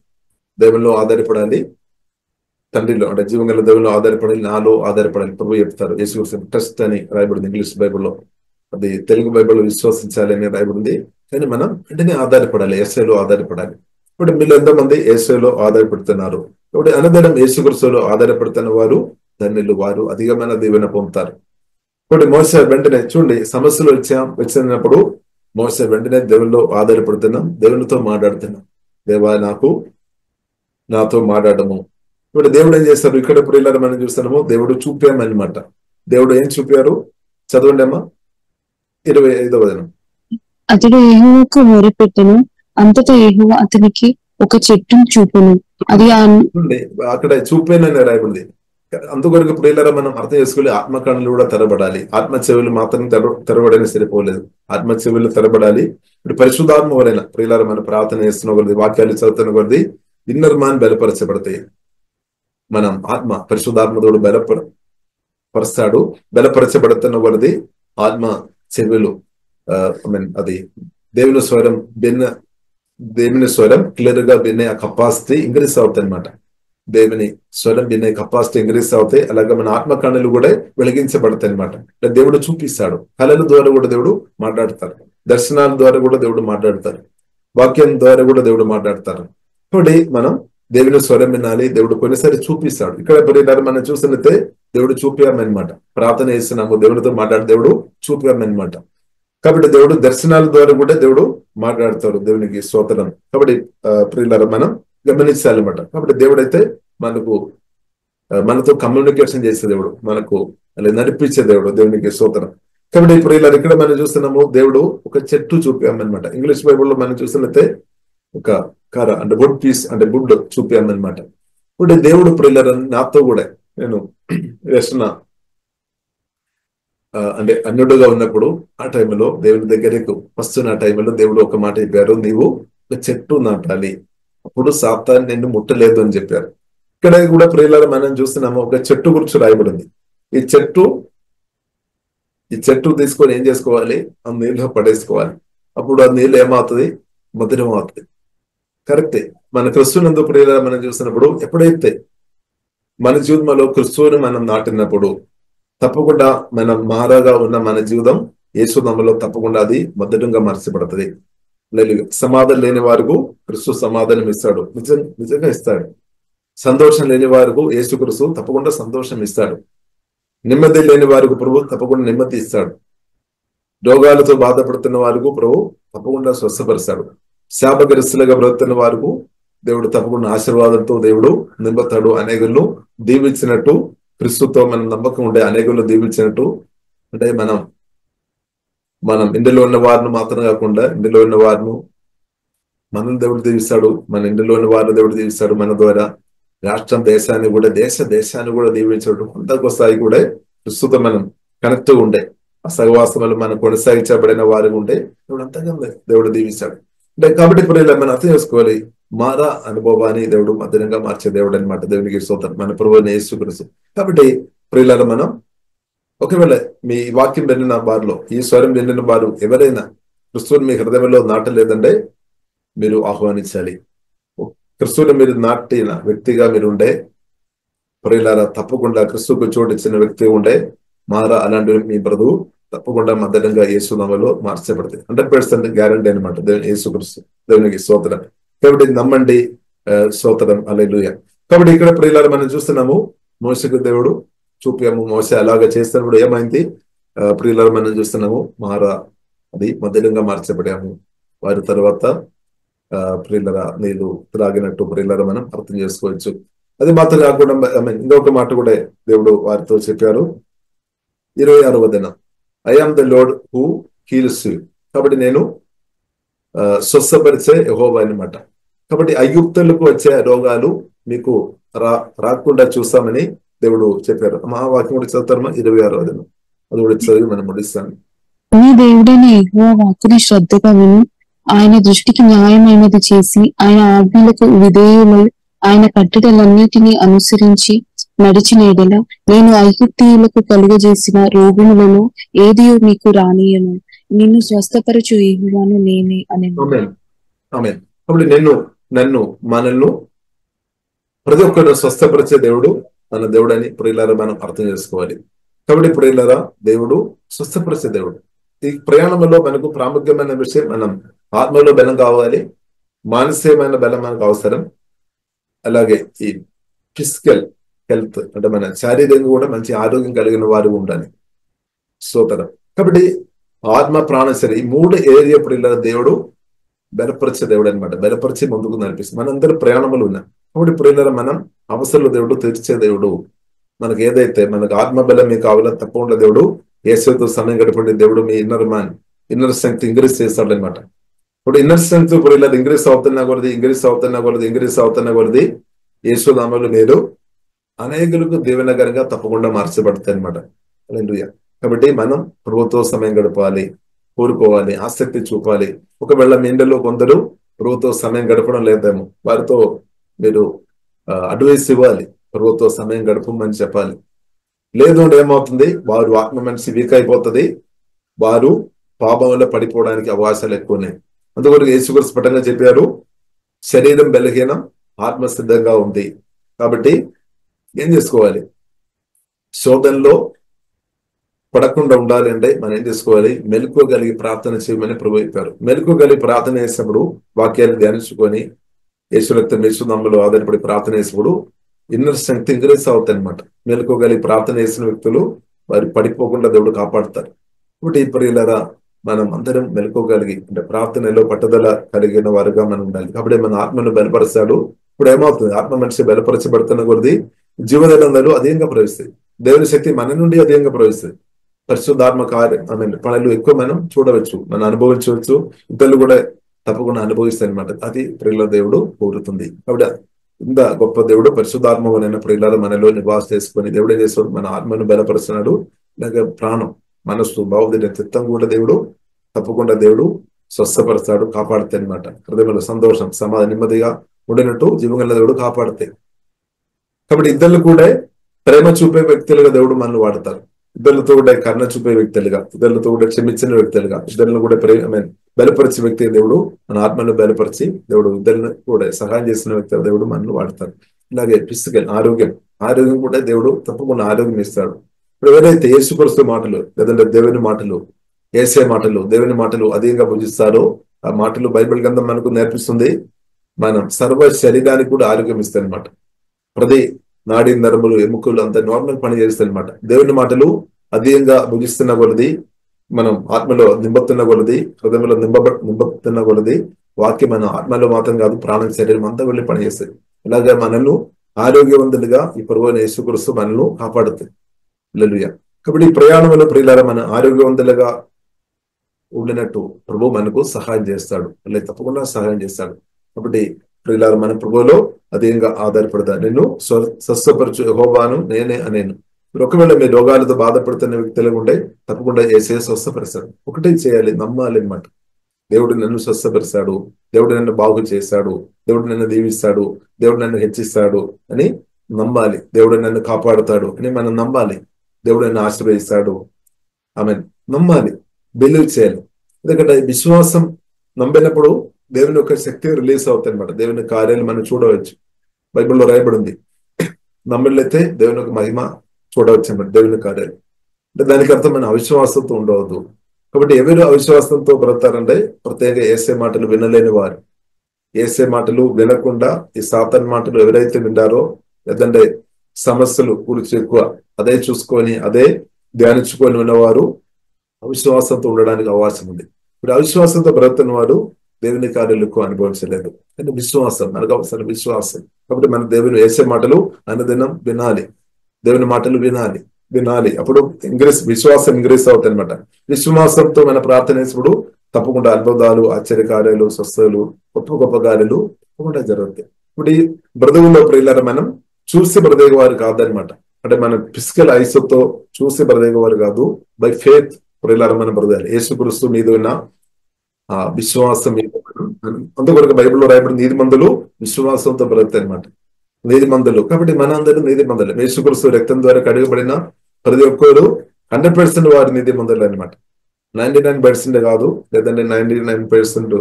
దేవునిలో ఆధారపడాలి, తండ్రిలో అంటే జీవంగల దేవునిలో ఆధారపడాలి, నాలో ఆధారపడాలి ప్రభు చెప్తారు. యేసు టెస్ట్ అని రాయబడింది ఇంగ్లీష్ బైబిల్లో, అది తెలుగు బైబిల్లో విశ్వసించాలి అని రాయబడింది. కానీ మనం వెంటనే ఆధారపడాలి, యేసులో ఆధారపడాలి. ఇప్పుడు మీరు ఎంతోమంది యేసులో ఆధారపడుతున్నారు. ఇప్పుడు అనదనం యేసుక్రీస్తులో ఆధారపడుతున్న వారు ధన్యులు, వారు అధికమైన దీవెన పొందుతారు. ఇప్పుడు మోసే వెంటనే చూడండి, సమస్యలు వచ్చినప్పుడు మోసే వెంటనే దేవునిలో ఆధారపడుతున్నాం, దేవునితో మాట్లాడుతున్నాం, దేవా నాతో మాట్లాడము. ఇప్పుడు దేవుడు ఏం చేస్తారు? ఇక్కడ ప్రియులారా మనం చూస్తున్నాము, దేవుడు చూపామన్నమాట. దేవుడు ఏం చూపారు? చదవండి అమ్మా 25వ వచనం. అతడు యెహోవాకు మొరపెట్టెను, అంతటా యెహోవా అతనికి ఒక చెట్టును చూపెను. అది అక్కడ చూపానని రాయబడింది. అందుకొరకు ప్రియులారా మనం అర్థం చేసుకోవాలి, ఆత్మ కన్నులు కూడా తెరబడాలి. ఆత్మ చెవులు మాత్రం తెరబడని సరిపోలేదు, ఆత్మ చెవులు తెరబడాలి. ఇప్పుడు పరిశుద్ధాత్మ వలన ప్రియులారా మనం ప్రార్థన చేస్తున్న కొద్ది, వాక్యాలు చదువుతున్న కొద్ది ఇన్నర్ మ్యాన్ బలపరచబడతాయి. మనం ఆత్మ పరిశుద్ధాత్మతోడు బలపరుస్తాడు, బలపరచబడుతున్న కొద్ది ఆత్మ చెవులు అది దేవుని స్వరం క్లియర్ గా వినే కెపాసిటీ ఇంక్రీస్ అవుతాయి అనమాట. దేవుని స్వరం వినే కెపాసిటీ ఇంక్రీస్ అవుతాయి. అలాగే మన ఆత్మ కన్నులు కూడా వెలిగించబడతాయి అనమాట. దేవుడు చూపిస్తాడు, కళల ద్వారా కూడా దేవుడు మాట్లాడతారు, దర్శనాల ద్వారా కూడా దేవుడు మాట్లాడతారు, వాక్యం ద్వారా కూడా దేవుడు మాట్లాడతారు. కాబట్టి మనం దేవుని స్వరం వినాలి. దేవుడు కొన్నిసారి చూపిస్తాడు. ఇక్కడ మనం చూసినట్టే దేవుడు చూపామన్నమాట. ప్రార్థన చేస్తున్నాము, దేవుడితో మాట్లాడి దేవుడు చూపామన్నమాట. కాబట్టి దేవుడు దర్శనాల ద్వారా కూడా దేవుడు మాట్లాడతాడు, దేవునికి స్తోత్రం. కాబట్టి ప్రియులారా మనం గమనించాలన్నమాట. కాబట్టి దేవుడైతే మనతో కమ్యూనికేషన్ చేసే దేవుడు, మనకు నడిపించే దేవుడు, దేవునికి స్తోత్రం. కాబట్టి ప్రియులారా ఇక్కడ మనం చూస్తున్నాము, దేవుడు ఒక చెట్టు చూపామన్నమాట. ఇంగ్లీష్ బైబుల్లో మనం చూసినట్టే ఒక కర్ర అంటే వుడ్ పీస్ అంటే వుడ్ చూపామన్నమాట. ఇప్పుడు దేవుడు ప్రియులారా నాతో కూడా, నేను వేసిన అంటే అన్యుడుగా ఉన్నప్పుడు ఆ టైంలో దేవుని దగ్గరకు వస్తున్న టైంలో దేవుడు ఒక మాట చెప్పారు, నీవు ఒక చెట్టు నాటాలి, అప్పుడు సాతాను నిన్ను ముట్టలేదు అని చెప్పారు. ఇక్కడ కూడా ప్రియులారా మనం చూస్తున్నాము, ఒక చెట్టు గురించి రాయబడింది. ఈ చెట్టు తీసుకొని ఏం చేసుకోవాలి? ఆ నీళ్ళు పడేసుకోవాలి. అప్పుడు ఆ నీళ్ళు ఏమవుతుంది? మధురం అవుతుంది. కరెక్టే. మన క్రిస్తునందు ప్రియులారా మనం చూసినప్పుడు, ఎప్పుడైతే మన జీవితంలో క్రిస్తువుని మనం నాటినప్పుడు తప్పకుండా మనం మారగా ఉన్న మన జీవితం యేసునామములో తప్పకుండా అది మధురంగా మార్చబడుతుంది. సమాధానం లేని వారికి క్రిస్తు సమాధానం ఇస్తాడు, నిజంగా ఇస్తాడు. సంతోషం లేని వారికి యేసుక్రీస్తు తప్పకుండా సంతోషం ఇస్తాడు. నెమ్మది లేని వారికి ప్రభు తప్పకుండా నెమ్మది ఇస్తాడు. రోగాలతో బాధపడుతున్న వారికి ప్రభు తప్పకుండా స్వస్థపరుస్తాడు. శాపగ్రస్తులుగా బ్రతుకుతున్న వారికి దేవుడు తప్పకుండా ఆశీర్వాదంతో దేవుడు నింపుతాడు. అనేకులను దీవించినట్టు, క్రీస్తుతో మనం నమ్మకం ఉండే అనేకులను దీవించినట్టు, అంటే మనం ఇంటిలో ఉన్న వారిని మాత్రం కాకుండా ఇంటిలో ఉన్న వారిని మనం దేవుడు దీవిస్తాడు, మన ఇంటిలో ఉన్న వారిని దేవుడు దీవిస్తాడు. మన ద్వారా రాష్ట్రం దేశాన్ని కూడా దేశాన్ని కూడా దీవించడం కొంతకొస్తాయి కూడా క్రీస్తుతో మనం కనెక్ట్ ఉండే ఆ సహవాసములు మనం కొనసాగించబడిన వారు ఉంటే దేవుడు అంతగా దేవుడు దీవిస్తాడు. అంటే కాబట్టి ఇప్పుడు ఇలా మనం అర్థం చేసుకోవాలి, మారా అనుభవాన్ని దేవుడు మధురంగా మార్చే దేవుడు అనమాట. దేవునికి స్తోత్రం, మన ప్రభువైన యేసుక్రీస్తు. కాబట్టి ప్రియులారా మనం ఒకవేళ మీ వాక్యం వినిన వారిలో, ఈ స్వరం వినిన వారు ఎవరైనా క్రిస్తువుని మీ హృదయంలో నాటలేదంటే మీరు ఆహ్వానించాలి. క్రిస్తువుని మీరు నాటిన వ్యక్తిగా మీరు ఉండే ప్రియులారా తప్పకుండా క్రిస్తుకు చోటు ఇచ్చిన వ్యక్తి ఉండే మారా అలాంటి మీ బ్రతుకు తప్పకుండా మద్దతంగా యేసునామములో మార్చబడుతుంది. 100% గ్యారంటీ అనమాట. యేసు క్రీస్తు దేవునికి స్తోత్రం. కాబట్టి నమ్మండి, స్తోత్రం, హల్లెలూయా. కాబట్టి ఇక్కడ ప్రియులారా మనం చూస్తున్నాము, మోషేకు దేవుడు చూపాము, మోషే అలాగా చేస్తున్నప్పుడు ఏమైంది? ప్రియులారా మనం చూస్తున్నాము, మారా అది మద్దతంగా మార్చబడాము. వారి తర్వాత ప్రియులారా నీళ్ళు త్రాగినట్టు ప్రియులారా మనం అర్థం చేసుకోవచ్చు. అది మాత్రం కాకుండా ఇంకొక మాట కూడా దేవుడు వారితో చెప్పారు. 26వ దినం, I am the Lord who heals you. కాబట్టి నేను స్వస్థపరిచే యెహోవా అన్నమాట. కాబట్టి ఐగుప్తులకు వచ్చే రోగాలు మీకు రాకుండా చూస్తామని దేవుడు చెప్పారు. మా వాక్యం కూడా చదువుతారమ్మా, 26వ దినం. అది కూడా చదివి మనం ముడిస్తాను. నీ దేవుడైన యెహోవా వాక్కుని శ్రద్ధగా విని ఆయన దృష్టికి న్యాయమైనది చేసి ఆయన ఆజ్ఞలకు విధేయులై ఆయన కట్టడలన్నిటినీ అనుసరించి నడిచిన ఎడల నేను ఐగుప్తీయులకు కలుగజేసిన రోగములలో ఏదియో నీకు రానియను, నిన్ను స్వస్థపరచు యెహోవాను నేనే అని. కాబట్టి నన్ను మనల్ని ప్రతి ఒక్కరు స్వస్థపరిచే దేవుడు మన దేవుడని ప్రియులారా మనం అర్థం చేసుకోవాలి. కాబట్టి ప్రియులారా దేవుడు స్వస్థపరిచే దేవుడు. ఈ ప్రయాణంలో మనకు ప్రాముఖ్యమైన విషయం, మనం ఆత్మలో బలం కావాలి, మానసికమైన బలం మనకు అవసరం. అలాగే ఈ ఫిజికల్ హెల్త్ అంటే మన శారీరకంగా కూడా మంచి ఆరోగ్యం కలిగిన వారు ఉండాలి. స్తోత్రం. కాబట్టి ఆత్మ, ప్రాణ, శరీరం ఈ 3 ఏరియా ప్రియులారా దేవుడు బలపరిచే దేవుడు అనమాట. బలపరిచి ముందుకు నడిపిస్తుంది. మనందరూ ప్రయాణములు ఉన్నాం. కాబట్టి ప్రియులారా మనం అవసరంలో దేవుడు తీర్చే దేవుడు. మనకు ఏదైతే మనకు ఆత్మబలం మీకు కావాలో తప్పకుండా దేవుడు యేసుతో సమయం గడపండి. దేవుడు మీ ఇన్నర్ స్ట్రెంగ్త్ ఇంక్రీజ్ చేస్తాడు అనమాట. ఇప్పుడు ఇన్నర్ స్ట్రెంగ్త్ ప్రియులారా ఇంక్రీజ్ అవుతున్న కొలది యేసు నామములో మీరు అనేకులకు దీవెనకరంగా తప్పకుండా మార్చబడతాయి అనమాట. హల్లెలూయా. కాబట్టి మనం ప్రభుతో సమయం గడపాలి, కోరుకోవాలి, ఆసక్తి చూపాలి. ఒకవేళ మీ ఇంట్లో కొందరు ప్రభుతో సమయం గడపడం లేదేమో, వారితో మీరు అడ్వైస్ ఇవ్వాలి, ప్రభుతో సమయం గడపమని చెప్పాలి. లేదు అంటే ఏమవుతుంది, వారు ఆత్మ మనిషి వీక్ అయిపోతుంది, వారు పాపంలో పడిపోవడానికి అవకాశాలు ఎక్కువ ఉన్నాయి. అందువల్ల యేసుక్రీస్తు స్పష్టంగా చెప్పారు, శరీరం బలహీనం, ఆత్మ సిద్ధంగా ఉంది. కాబట్టి ఏం చేసుకోవాలి? శోధనలో పడకుండా ఉండాలి అంటే మనం ఏం చేసుకోవాలి? మెలకువగలిగి ప్రార్థన చేయమని ప్రభు చెప్పారు. మెలకువగలిగి ప్రార్థన చేసినప్పుడు, వాక్యాన్ని ధ్యానించుకొని యేసు రక్తం, యేసు నామములో ఆధారపడి ప్రార్థన చేసినప్పుడు ఇన్నర్ స్ట్రెంగ్త్ ఇంక్రీజ్ అవుతాయి అనమాట. మెలకువగలిగి ప్రార్థన చేసిన వ్యక్తులు వారు పడిపోకుండా దేవుడు కాపాడుతారు. ఇప్పుడు ఈ ప్రియులారా మనం అందరం మెలకువగలిగి అంటే ప్రార్థనలో పట్టుదల కలిగిన వారుగా మనం ఉండాలి. కాబట్టి మన ఆత్మను బలపరుస్తాడు. ఇప్పుడు ఏమవుతుంది? ఆత్మ మనిషి బలపరచబడుతున్న కొద్ది జీవనందరూ అధికంగా ప్రవేశిస్తాయి. దేవుని శక్తి మన నుండి అధికంగా ప్రవేశిస్తాయి. పరిశుద్ధాత్మ పనులు ఎక్కువ మనం చూడవచ్చు, మనం అనుభవించవచ్చు, ఇతరులు కూడా తప్పకుండా అనుభవిస్తాయి అనమాట. అది ప్రియుల దేవుడు కోరుతుంది. కాబట్టి ఇంత గొప్ప దేవుడు పరిశుద్ధాత్మమైన ప్రియులారా మనలో నివాస చేసుకొని దేవుడు ఏం చేస్తాడు? మన ఆత్మను బలపరుస్తున్నాడు. ఇలాగే ప్రాణం, మనస్సు, భావోద్వేగ చిత్తం కూడా దేవుడు తప్పకుండా దేవుడు స్వస్థపరుస్తాడు, కాపాడుతాయి అనమాట. హృదయంలో సంతోషం, సమాధానం, నెమ్మదిగా ఉండినట్టు జీవగల దేవుడు కాపాడుతాయి. కాబట్టి ఇద్దరు కూడా ప్రేమ చూపే వ్యక్తులుగా దేవుడు మనల్ని వాడతారు. ఇద్దరితో కూడా కరుణ చూపే వ్యక్తులుగా, ఇద్దరితో కూడా క్షమించిన వ్యక్తులుగా, ఇద్దరిని కూడా బలపరిచే వ్యక్తి దేవుడు మన ఆత్మను బలపరిచి దేవుడు ఇద్దరిని కూడా సహాయం చేసిన వ్యక్తులు దేవుడు మనల్ని వాడతారు. ఇలాగే ఫిజికల్ ఆరోగ్యం కూడా దేవుడు తప్పకుండా ఆరోగ్యం ఇస్తాడు. ఇప్పుడు ఎవరైతే యేసుక్రీస్తు మాటలు లేదంటే దేవుని మాటలు, యేసే మాటలు, దేవుని మాటలు అధికంగా పూజిస్తారో ఆ మాటలు బైబిల్ గ్రంథం మనకు నేర్పిస్తుంది. మనం సర్వ శరీరానికి కూడా ఆరోగ్యం ఇస్తాయి అనమాట. ప్రతి నాడి నరములు, ఎముకలు అంతా నార్మల్ పని చేస్తాయి అనమాట. దేవుని మాటలు అధికంగా భుజిస్తున్న కొలది, మనం ఆత్మలో నింపుతున్న కొలది, హృదయంలో నింపుతున్న కొలది వాక్యం మన ఆత్మలో మాత్రం కాదు, ప్రాణం, శరీరం అంతా వెళ్ళి పనిచేస్తాయి. ఇలాగే మనల్ని ఆరోగ్యవంతులుగా ఈ ప్రభువైన యేసుక్రీస్తు మనల్ని కాపాడుతుంది. హల్లెలూయా. కాబట్టి ఈ ప్రయాణంలో ప్రియులారా మన ఆరోగ్యవంతులుగా ఉండినట్టు ప్రభు మనకు సహాయం చేస్తాడు, లేదా తప్పకుండా సహాయం చేస్తాడు. కాబట్టి ప్రియులారా మన ప్రభువులో అధికంగా ఆధారపడతారు. నిన్ను స్వస్థపరచు యెహోవాను నేనే అనేను. మీరు ఒకవేళ మీ రోగాలతో బాధపడుతున్న వ్యక్తులు ఉంటే తప్పకుండా యేసయ్య స్వస్థపరుస్తాడు. ఒకటే చేయాలి, నమ్మాలి అన్నమాట. దేవుడు నన్ను స్వస్థపరిస్తాడు, దేవుడు నన్ను బాగు చేస్తాడు, దేవుడు నన్ను దీవిస్తాడు, దేవుడు నన్ను హెచ్చిస్తాడు అని నమ్మాలి. దేవుడు నన్ను కాపాడుతాడు అని మనం నమ్మాలి. దేవుడు నన్ను ఆశీర్వదిస్తాడు, ఆమె నమ్మాలి, బిలీవ్ చేయాలి. ఎందుకంటే విశ్వాసం నమ్మినప్పుడు దేవుని యొక్క శక్తి రిలీజ్ అవుతాయి అనమాట. దేవుని కార్యాలు మనం చూడవచ్చు. బైబిల్లో రాయబడింది, నమ్మిళ్ళైతే దేవుని యొక్క మహిమ చూడవచ్చు అన్నమాట, దేవుని కార్యాలు. అంటే దానికి అర్థం మన అవిశ్వాసంతో ఉండవద్దు. కాబట్టి ఎవరు అవిశ్వాసంతో బ్రతారంటే ప్రత్యేక యేసే మాటలు వినలేని వారు. యేసే మాటలు వినకుండా ఈ సాతాను మాటలు ఎవరైతే వింటారో, లేదంటే సమస్యలు గురించి ఎక్కువ అదే చూసుకొని అదే ధ్యానించుకొని ఉన్నవారు అవిశ్వాసంతో ఉండడానికి అవకాశం ఉంది. ఇప్పుడు అవిశ్వాసంతో బ్రతున్న వారు దేవుని కార్యాలు ఎక్కువ అనుభవించలేదు. అంటే విశ్వాసం, మనకు అవసరం విశ్వాసం. కాబట్టి మన దేవుని యేసే మాటలు అనుదినం వినాలి, దేవుని మాటలు వినాలి. అప్పుడు విశ్వాసం ఇంక్రీస్ అవుతాయి అనమాట. విశ్వాసంతో మన ప్రార్థన చేసినప్పుడు తప్పకుండా అద్భుతాలు, ఆశ్చర్యకార్యాలు, స్వస్థలు, గొప్ప గొప్ప కార్యాలు తప్పకుండా జరుగుతాయి. ఇప్పుడు ఈ బ్రతుకుల్లో ప్రియులారా మనం చూసి బ్రతికే వారు కాదనమాట. అంటే మన ఫిజికల్ ఐస్తో చూసి బ్రతికే వారు కాదు, బై ఫేత్ ప్రియులారా మనం బ్రతకాలి. యేసుక్రీస్తు మీద ఉన్న ఆ విశ్వాసం మీద. అందుకొరకు బైబిల్లో రాయబడిన నీతిమంతులు విశ్వాసంతో బ్రతుకుతాయి అనమాట, నీతిమంతులు. కాబట్టి మన అందరూ నీతిమంతులు. యేసుక్రీస్తు రక్తం ద్వారా కడగబడిన ప్రతి ఒక్కరు 100% వారి నీతిమంతులు అనమాట. 99% కాదు, లేదంటే 99%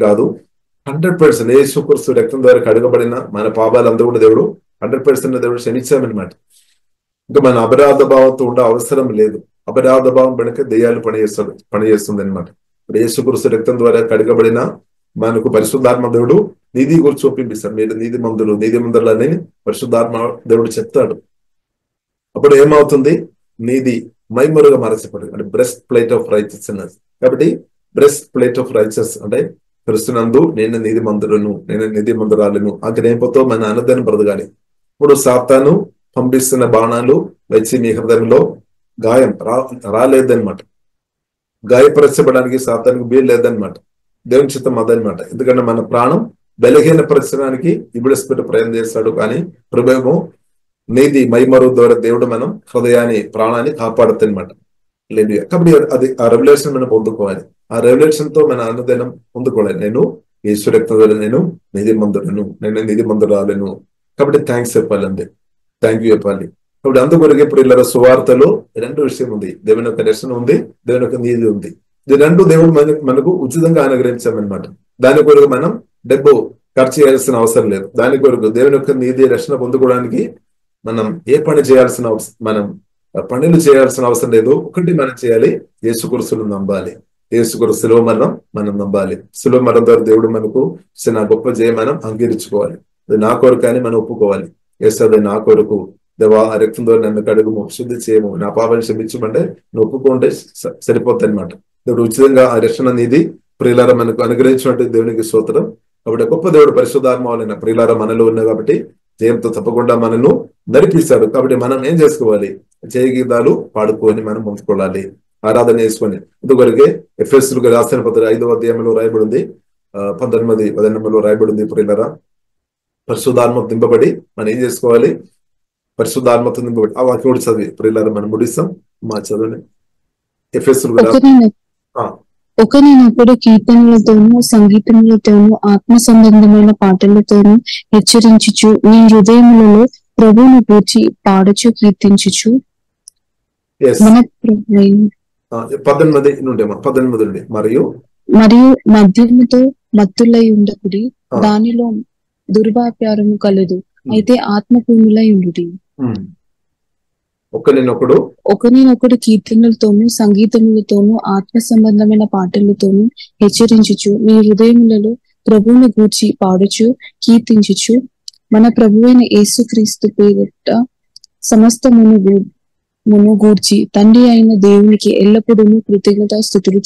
కాదు, 100%. యేసుక్రీస్తు రక్తం ద్వారా కడగబడిన మన పాపాలంతా కూడా దేవుడు 100% దేవుడు క్షమించామన్నమాట. ఇంకా మన అపరాధ భావంతో ఉండే అవసరం లేదు. అపరాధ భావం వెనక దెయ్యాలు పనిచేస్తుంది అనమాట. ఇప్పుడు యేసుక్రీస్తు రక్తం ద్వారా కడగబడిన మనకు పరిశుద్ధాత్మ దేవుడు నీతి గురించి చూపిస్తాడు. మీరు నీతిమంతులు అని పరిశుద్ధాత్మ దేవుడు చెప్తాడు. అప్పుడు ఏమవుతుంది? నీతి మైమరుగా మరచబడి, అంటే బ్రెస్ట్ ప్లేట్ ఆఫ్ రైచియస్నెస్. కాబట్టి బ్రెస్ట్ ప్లేట్ ఆఫ్ రైచియస్ అంటే క్రీస్తునందు నేను నీతిమంతురాలను ఆ గ్రహింపుతో మన అనుదినం బ్రతకాలి. ఇప్పుడు సాతాను పంపిస్తున్న బాణాలు వచ్చి మీ హృదయంలో గాయం రాలేదన్నమాట. గాయపరచబడానికి సాతానికి వీలు లేదనమాట. దేవుని చిత్తం అదనమాట. ఎందుకంటే మన ప్రాణం బలహీన పరచడానికి ఇప్పుడు ప్రయత్నం చేస్తాడు, కానీ ప్రభువు నీతి మైమరు ద్వారా దేవుడు మనం హృదయాన్ని, ప్రాణాన్ని కాపాడుతానమాట. లేదు కాబట్టి అది ఆ రెవల్యూషన్ మనం పొందుకోవాలి. ఆ రెవల్యూషన్ తో మన అనుదినం పొందుకోవాలి. నేను యేసు రక్తం ద్వారా నేను నీతిమంతురాలను. కాబట్టి థ్యాంక్స్ చెప్పాలండి, థ్యాంక్ యూ చెప్పాలి. కాబట్టి అందుకొరకు ఇప్పుడు ఇలా సువార్తలో 2 విషయం ఉంది. దేవుని యొక్క దర్శనం ఉంది, దేవుని యొక్క నీతి ఉంది. ఇది 2 దేవుడు మనకు ఉచితంగా అనుగ్రహించామన్నమాట. దాని కొరకు మనం డబ్బు ఖర్చు చేయాల్సిన అవసరం లేదు. దాని కొరకు దేవుని యొక్క నీతి రక్షణ పొందుకోవడానికి మనం ఏ పని చేయాల్సిన మనం పనులు చేయాల్సిన అవసరం లేదు. ఒకటి మనం చేయాలి, యేసుక్రీస్తును నమ్మాలి. యేసుక్రీస్తు శిలువ మరణం మనం నమ్మాలి. శిలువ మరణం ద్వారా దేవుడు మనకు ఇచ్చిన గొప్ప జయం మనం అంగీకరించుకోవాలి. అది నా కొరకు అని మనం ఒప్పుకోవాలి. యేసది నా కొరకు, దేవా ఆ రక్తం ద్వారా నన్ను కడుగుము, శుద్ధి చేయము, నా పాపాన్ని క్షమించమంటే నువ్వు ఒప్పుకుంటే సరిపోతుంది అనమాట. దేవుడు ఉచితంగా ఆ రక్షణ నీతి ప్రియులారా మనకు అనుగ్రహించినట్టు దేవునికి స్తోత్రం. కాబట్టి గొప్ప దేవుడు పరిశుద్ధాత్మ వలన ప్రియులారా మనలో ఉన్నాయి కాబట్టి జయంతో తప్పకుండా మనను నడిపిస్తాడు. కాబట్టి మనం ఏం చేసుకోవాలి? జయ గీతాలు పాడుకొని మనం ముందుకోవాలి, ఆరాధన చేసుకొని. అందుకొరకే ఎఫెసీయులకు రాసిన పత్రిక 5వ అధ్యాయంలో రాయబడింది, 19-18 రాయబడింది. ప్రియులారా పరిశుద్ధాత్మకు నింపబడి మనం ఏం చేసుకోవాలి? పరిశుద్ధాత్మతో నింపబడి ఆ వాక్యం కూడా చదివి ప్రియులారా మనం ముడిస్తాం. మా చదువుని ఒకనొకడు కీర్తనలతోనూ సంగీతములతోనూ ఆత్మ సంబంధమైన పాటలతోనూ హెచ్చరించుచు నీ హృదయములలో ప్రభువును గూర్చి పాడుచు కీర్తించుచు. 18 మరియు మద్యముతో మత్తులై ఉండకుడి, దానిలో దుర్వ్యాపారము కలదు, అయితే ఆత్మపూర్ణులై ఉండుడి. ఒకనొకడు కీర్తనలతోనూ సంగీతములతోనూ ఆత్మ సంబంధమైన పాటలతోనూ హెచ్చరించుచు నీ హృదయములలో ప్రభువును గూర్చి పాడుచు కీర్తించుచు మన ప్రభువైన యేసుక్రీస్తు పేరిట సమస్తమును గూర్చి తండ్రి అయిన దేవునికి ఎల్లప్పుడూ కృతజ్ఞతాస్తుతులు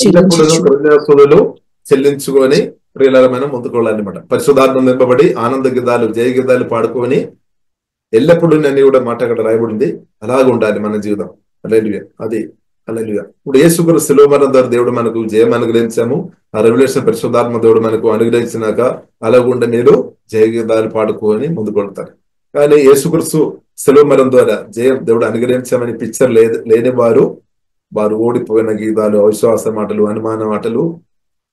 చెల్లించుకొని ప్రియులారా మనం ముందుకోవాలన్నమాట. పరిశుద్ధాత్మ నింపబడి ఆనంద గీతాలు, జయ గీతాలు పాడుకొని ఎల్లప్పుడూ నన్ను కూడా మాట అక్కడ రాయబడింది. అలాగ ఉండాలి మన జీవితం. హల్లెలూయా. అది హల్లెలూయా. ఇప్పుడు యేసుక్రీస్తు శిలువ మరణం ద్వారా దేవుడు మనకు జయం అనుగ్రహించాము. ఆ రెవల్యూషన్ పరిశుద్ధాత్మ దేవుడు మనకు అనుగ్రహించినాక అలాగుండా మీరు జయ గీతాలు పాడుకొని ముందుకు వెళ్తారు. కానీ యేసుక్రీస్తు శిలువ మరణం ద్వారా జయం దేవుడు అనుగ్రహించామని పిక్చర్ లేని వారు ఓడిపోయిన గీతాలు, అవిశ్వాస మాటలు, అనుమాన మాటలు,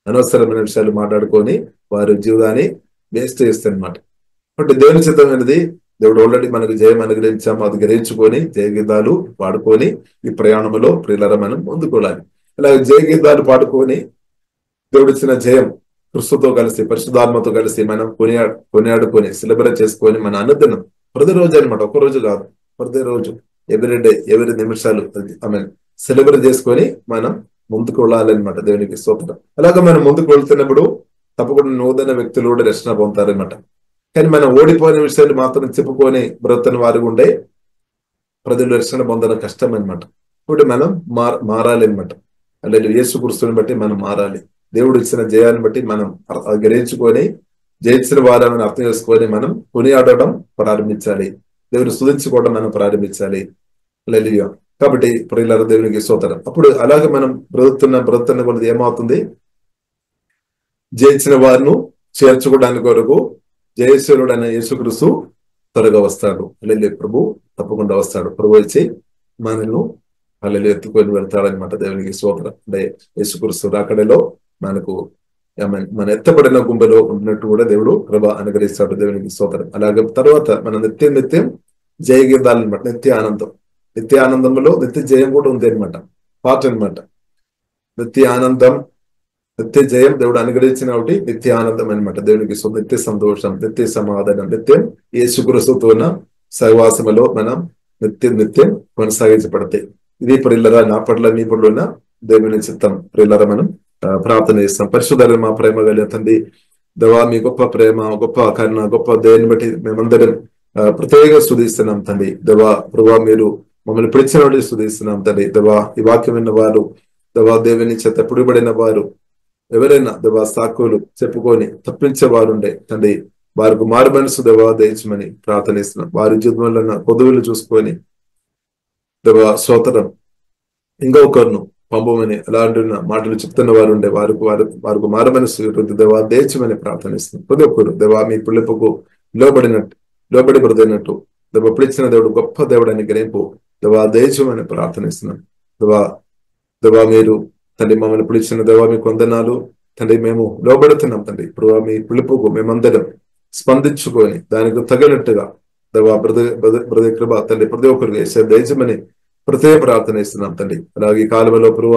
అనవసరమైన విషయాలు మాట్లాడుకొని వారి జీవితాన్ని వేస్ట్ చేస్తారనమాట. అంటే దేవుని చిత్తం అనేది దేవుడు ఆల్రెడీ మనకు జయం అనుగ్రహించాము. అది గ్రహించుకొని జయ గీతాలు పాడుకొని ఈ ప్రయాణంలో ప్రియులారా మనం ముందుకోవాలి. ఇలా జయ గీతాలు పాడుకొని దేవుడు ఇచ్చిన జయం క్రీస్తుతో కలిసి పరిశుద్ధాత్మతో కలిసి మనం కొనియాడుకొని సెలబ్రేట్ చేసుకొని మన అనుదినం ప్రతిరోజు అనమాట, ఒక్కరోజు కాదు, ప్రతిరోజు ఎవ్రీడే, ఎవరి నిమిషాలు సెలబ్రేట్ చేసుకొని మనం ముందుకు వెళ్ళాలన్నమాట. దేవునికి స్తోత్రం. అలాగే మనం ముందుకు వెళ్తున్నప్పుడు తప్పకుండా నూతన వ్యక్తులు కూడా రక్షణ పొందుతారనమాట. కానీ మనం ఓడిపోయిన విషయాలు మాత్రం చెప్పుకొని బ్రతున్న వారు ఉండే ప్రజలు రక్షణ పొందడం కష్టం అనమాట. ఇప్పుడు మనం మారాలి అనమాట. అలాగే యేసుక్రీస్తుని బట్టి మనం మారాలి. దేవుడు ఇచ్చిన జయాన్ని బట్టి మనం గ్రహించుకొని జయించిన వారని అర్థం చేసుకొని మనం కొనియాడడం ప్రారంభించాలి. దేవుని స్తుతించుకోవడం మనం ప్రారంభించాలి. హల్లెలూయా. కాబట్టి ప్రియులారా, దేవునికి స్తోత్రం. అప్పుడు అలాగే మనం బ్రతుకుతున్న కొద్ది ఏమవుతుంది, జయించిన వారిని చేర్చుకోవడానికి కొరకు జయశీలుడు అనే యేసుక్రీస్తు త్వరగా వస్తాడు. హల్లెలూయా. ప్రభు తప్పకుండా వస్తాడు. ప్రభు వచ్చి మనల్ని హల్లెలూయా ఎత్తుకొని వెళ్తాడనమాట. దేవునికి స్తోత్రం. అంటే యేసుక్రీస్తు రాకడలో మనకు మన ఎత్తబడిన గుంపులో ఉన్నట్టు కూడా దేవుడు కృప అనుగ్రహిస్తాడు. దేవునికి స్తోత్రం. అలాగే తర్వాత మన నిత్యం జయగీతాలు అనమాట. నిత్య ఆనందంలో నిత్య జయం కూడా ఉంది అనమాట. పాట అనమాట. నిత్య ఆనందం, నిత్య జయం దేవుడు అనుగ్రహించిన ఒకటి నిత్య ఆనందం అనమాట. దేవునికి నిత్య సంతోషం, నిత్య సమాధానం, నిత్యం యేసుక్రీస్తుతో ఉన్న సహవాసములో మనం నిత్యం కొనసాగించబడతాయి. ఇది ప్రియులరా, నా పట్ల మీ పట్ల ఉన్న దేవుని చిత్తం. ప్రియులరా, మనం ప్రార్థన చేస్తాం. పరిశుద్ధ మా ప్రేమ కలిగిన తండ్రి, దేవా మీ గొప్ప ప్రేమ, గొప్ప కరుణ, గొప్ప దయని బట్టి మేమందరం ప్రత్యేకంగా స్తుతిస్తున్నాం తండ్రి. దేవా ప్రభా, మీరు మమ్మల్ని పిలిచిన వాటి స్తుతిస్తున్నాం తండ్రి. దేవా ఈ వాక్యం విన్న వారు, దేవా దేవుని చేత పిడుబడిన వారు ఎవరైనా దేవా సాకులు చెప్పుకొని తప్పించే వారు ఉండే తండ్రి, వారికి మారు మనసు దేవా దయచమని ప్రార్థనిస్తున్నాం. వారి జీవితంలో ఉన్న కొదువులు చూసుకొని దేవా స్తోత్రం ఇంకొకరును పంపమని అలాంటి మాటలు చెప్తున్న వారు ఉండే వారికి మారు మనసు దేవా దయచమని ప్రార్థనిస్తున్నాం. ప్రతి ఒక్కరు దేవా మీ పిలుపుకు లోబడి బ్రదైనట్టు దేవా పిలిచిన దేవుడు గొప్ప దేవుడు అని గ్రహింపు దేవా దయచమని ప్రార్థనిస్తున్నాం. దేవా మీరు తండ్రి మమ్మల్ని పిలిచిన దేవా మీకు వందనాలు తండ్రి. మేము లోబడుతున్నాం తండ్రి. ఇప్పుడు మీ పిలుపుకు మేమందరం స్పందించుకొని దానికి తగినట్టుగా దేవా బ్రదర్ కృప తండ్రి ప్రతి ఒక్కరికి వేసే దయచమని ప్రత్యేక ప్రార్థన ఇస్తున్నాం తండ్రి. అలాగే ఈ కాలంలో ప్రభు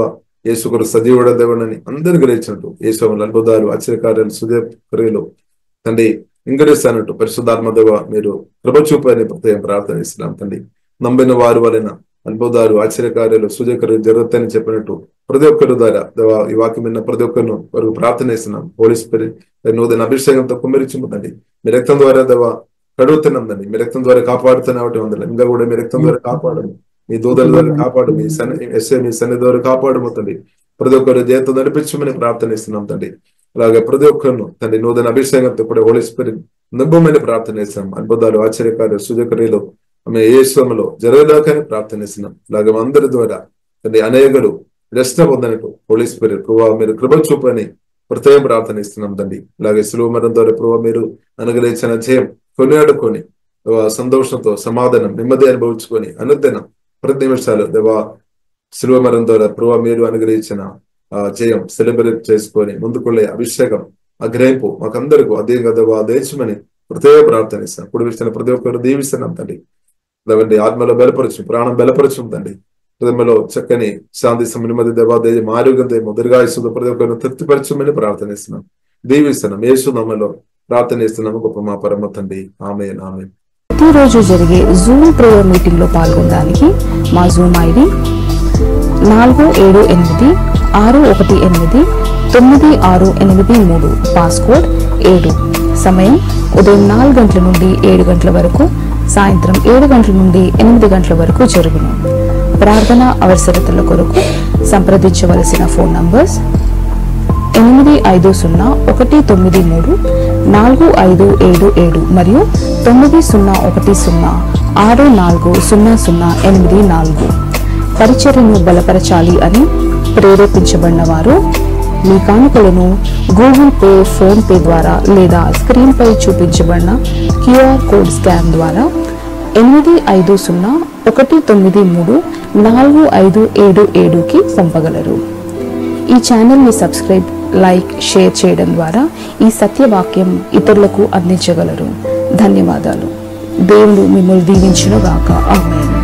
యేసుకుడు సజీవుడ దేవుడని అందరిని గ్రహించినట్టు యేసువుల అద్భుతాలు, ఆశ్చర్యకార్యాలు, సుజయక్రియలు తండ్రి ఇంకరిస్తానట్టు పరిశుద్ధాత్మ దేవ మీరు కృప చూపని ప్రత్యేక ప్రార్థన ఇస్తున్నాం తండ్రి. నమ్మిన వారి వలన అద్భుతాలు, ఆశ్చర్యకార్యాలు, సుజయక్రియలు జరుగుతాయని చెప్పినట్టు ప్రతి ఒక్కరి ద్వారా దేవా ఈ వాక్యం విన్న ప్రతి ఒక్కరిను వరకు ప్రార్థన ఇస్తున్నాం. హోలీ స్పిరిట్ నూతన అభిషేకంతో కుమ్మరించుందండి. మీ రక్తం ద్వారా దేవా కడుగుతున్నాం తండ్రి. మీ రక్తం ద్వారా కాపాడుతున్నట్టు ఉండాలి. ఇంకా కూడా మీ రక్తం ద్వారా కాపాడము, మీ దూతల ద్వారా కాపాడు, మీ సన్ని ద్వారా కాపాడబోతుంది. ప్రతి ఒక్కరు జయతో నడిపించమని ప్రార్థన ఇస్తున్నాం తండ్రి. అలాగే ప్రతి ఒక్కరిను తండ్రి నూతన అభిషేకంతో కూడా హోలీ స్పిరిట్ నింపమని ప్రార్థన ఇస్తున్నాం. అద్భుతాలు, ఆశ్చర్యకార్యాలు, సుజయక్రియలు ఆమె యేసులో జరగలేకని ప్రార్థన ఇస్తున్నాం. అలాగే అందరి ద్వారా తండ్రి అనేకులు రక్షణ పొందనట్టు హోలీ స్పిరిట్ ప్రభావ మీరు కృప చూపని ప్రత్యేక ప్రార్థన ఇస్తున్నాం తండ్రి. అలాగే శిలువ మరణం ద్వారా ప్రభావ మీరు అనుగ్రహించిన జయం కొనియాడుకొని సంతోషంతో సమాధానం, నెమ్మది అనుభవించుకొని అనుదినం ప్రతి నిమిషాలు దేవా శిలువ మరణం ద్వారా ప్రభావ మీరు అనుగ్రహించిన జయం సెలబ్రేట్ చేసుకొని ముందుకుళ్ళే అభిషేకం గ్రహింపు మాకందరికీ అదేవిధంగా దేవా దేశమని ప్రత్యేక ప్రార్థన ఇస్తాం. కుడి విషయాన్ని ప్రతి ఒక్కరు దీవిస్తున్నాం తండ్రి. అదండి ఆత్మలో బలపరచు, ప్రాణం బలపరచు తండ్రి. హృదయంలో చక్కని శాంతి నెమ్మది దేవా దేయం ఆరోగ్యం దీర్ఘాయుస్సుతో ప్రతి ఒక్కరిని తృప్తిపరచమని ప్రార్థనిస్తున్నాం, దీవిస్తున్నాం. యేసు నామములో ప్రార్థనిస్తున్నాము గొప్ప మా పరమ తండ్రి. ఆమేన్, ఆమేన్. ప్రతిరోజు జరిగే జూమ్ ప్రేయర్ మీటింగ్ లో పాల్గొనడానికి మా జూమ్ ఐడి 4786189683, పాస్కోడ్ 7. సమయం ఉదయం 4 గంటల నుండి 7 గంటల వరకు, సాయంత్రం 7 గంటల నుండి 8 గంటల వరకు జరుగును. ప్రార్థన అవసరతల కొరకు సంప్రదించవలసిన ఫోన్ నంబర్స్ 8501934577 మరియు 9010640084. పరిచర్యను బలపరచాలి అని ప్రేరేపించబడిన వారు మీ కానుకలను గూగుల్ పే, ఫోన్ పే ద్వారా లేదా స్క్రీన్ పై చూపించబడిన క్యూఆర్ కోడ్ స్కాన్ ద్వారా 8501934577కి పంపగలరు. ఈ ఛానల్ ని సబ్స్క్రైబ్, లైక్, షేర్ చేయడం ద్వారా ఈ సత్యవాక్యం ఇతరులకు అందించగలరు. ధన్యవాదాలు. దేవుడు మిమ్మల్ని దీవించును గాక. ఆమేన్.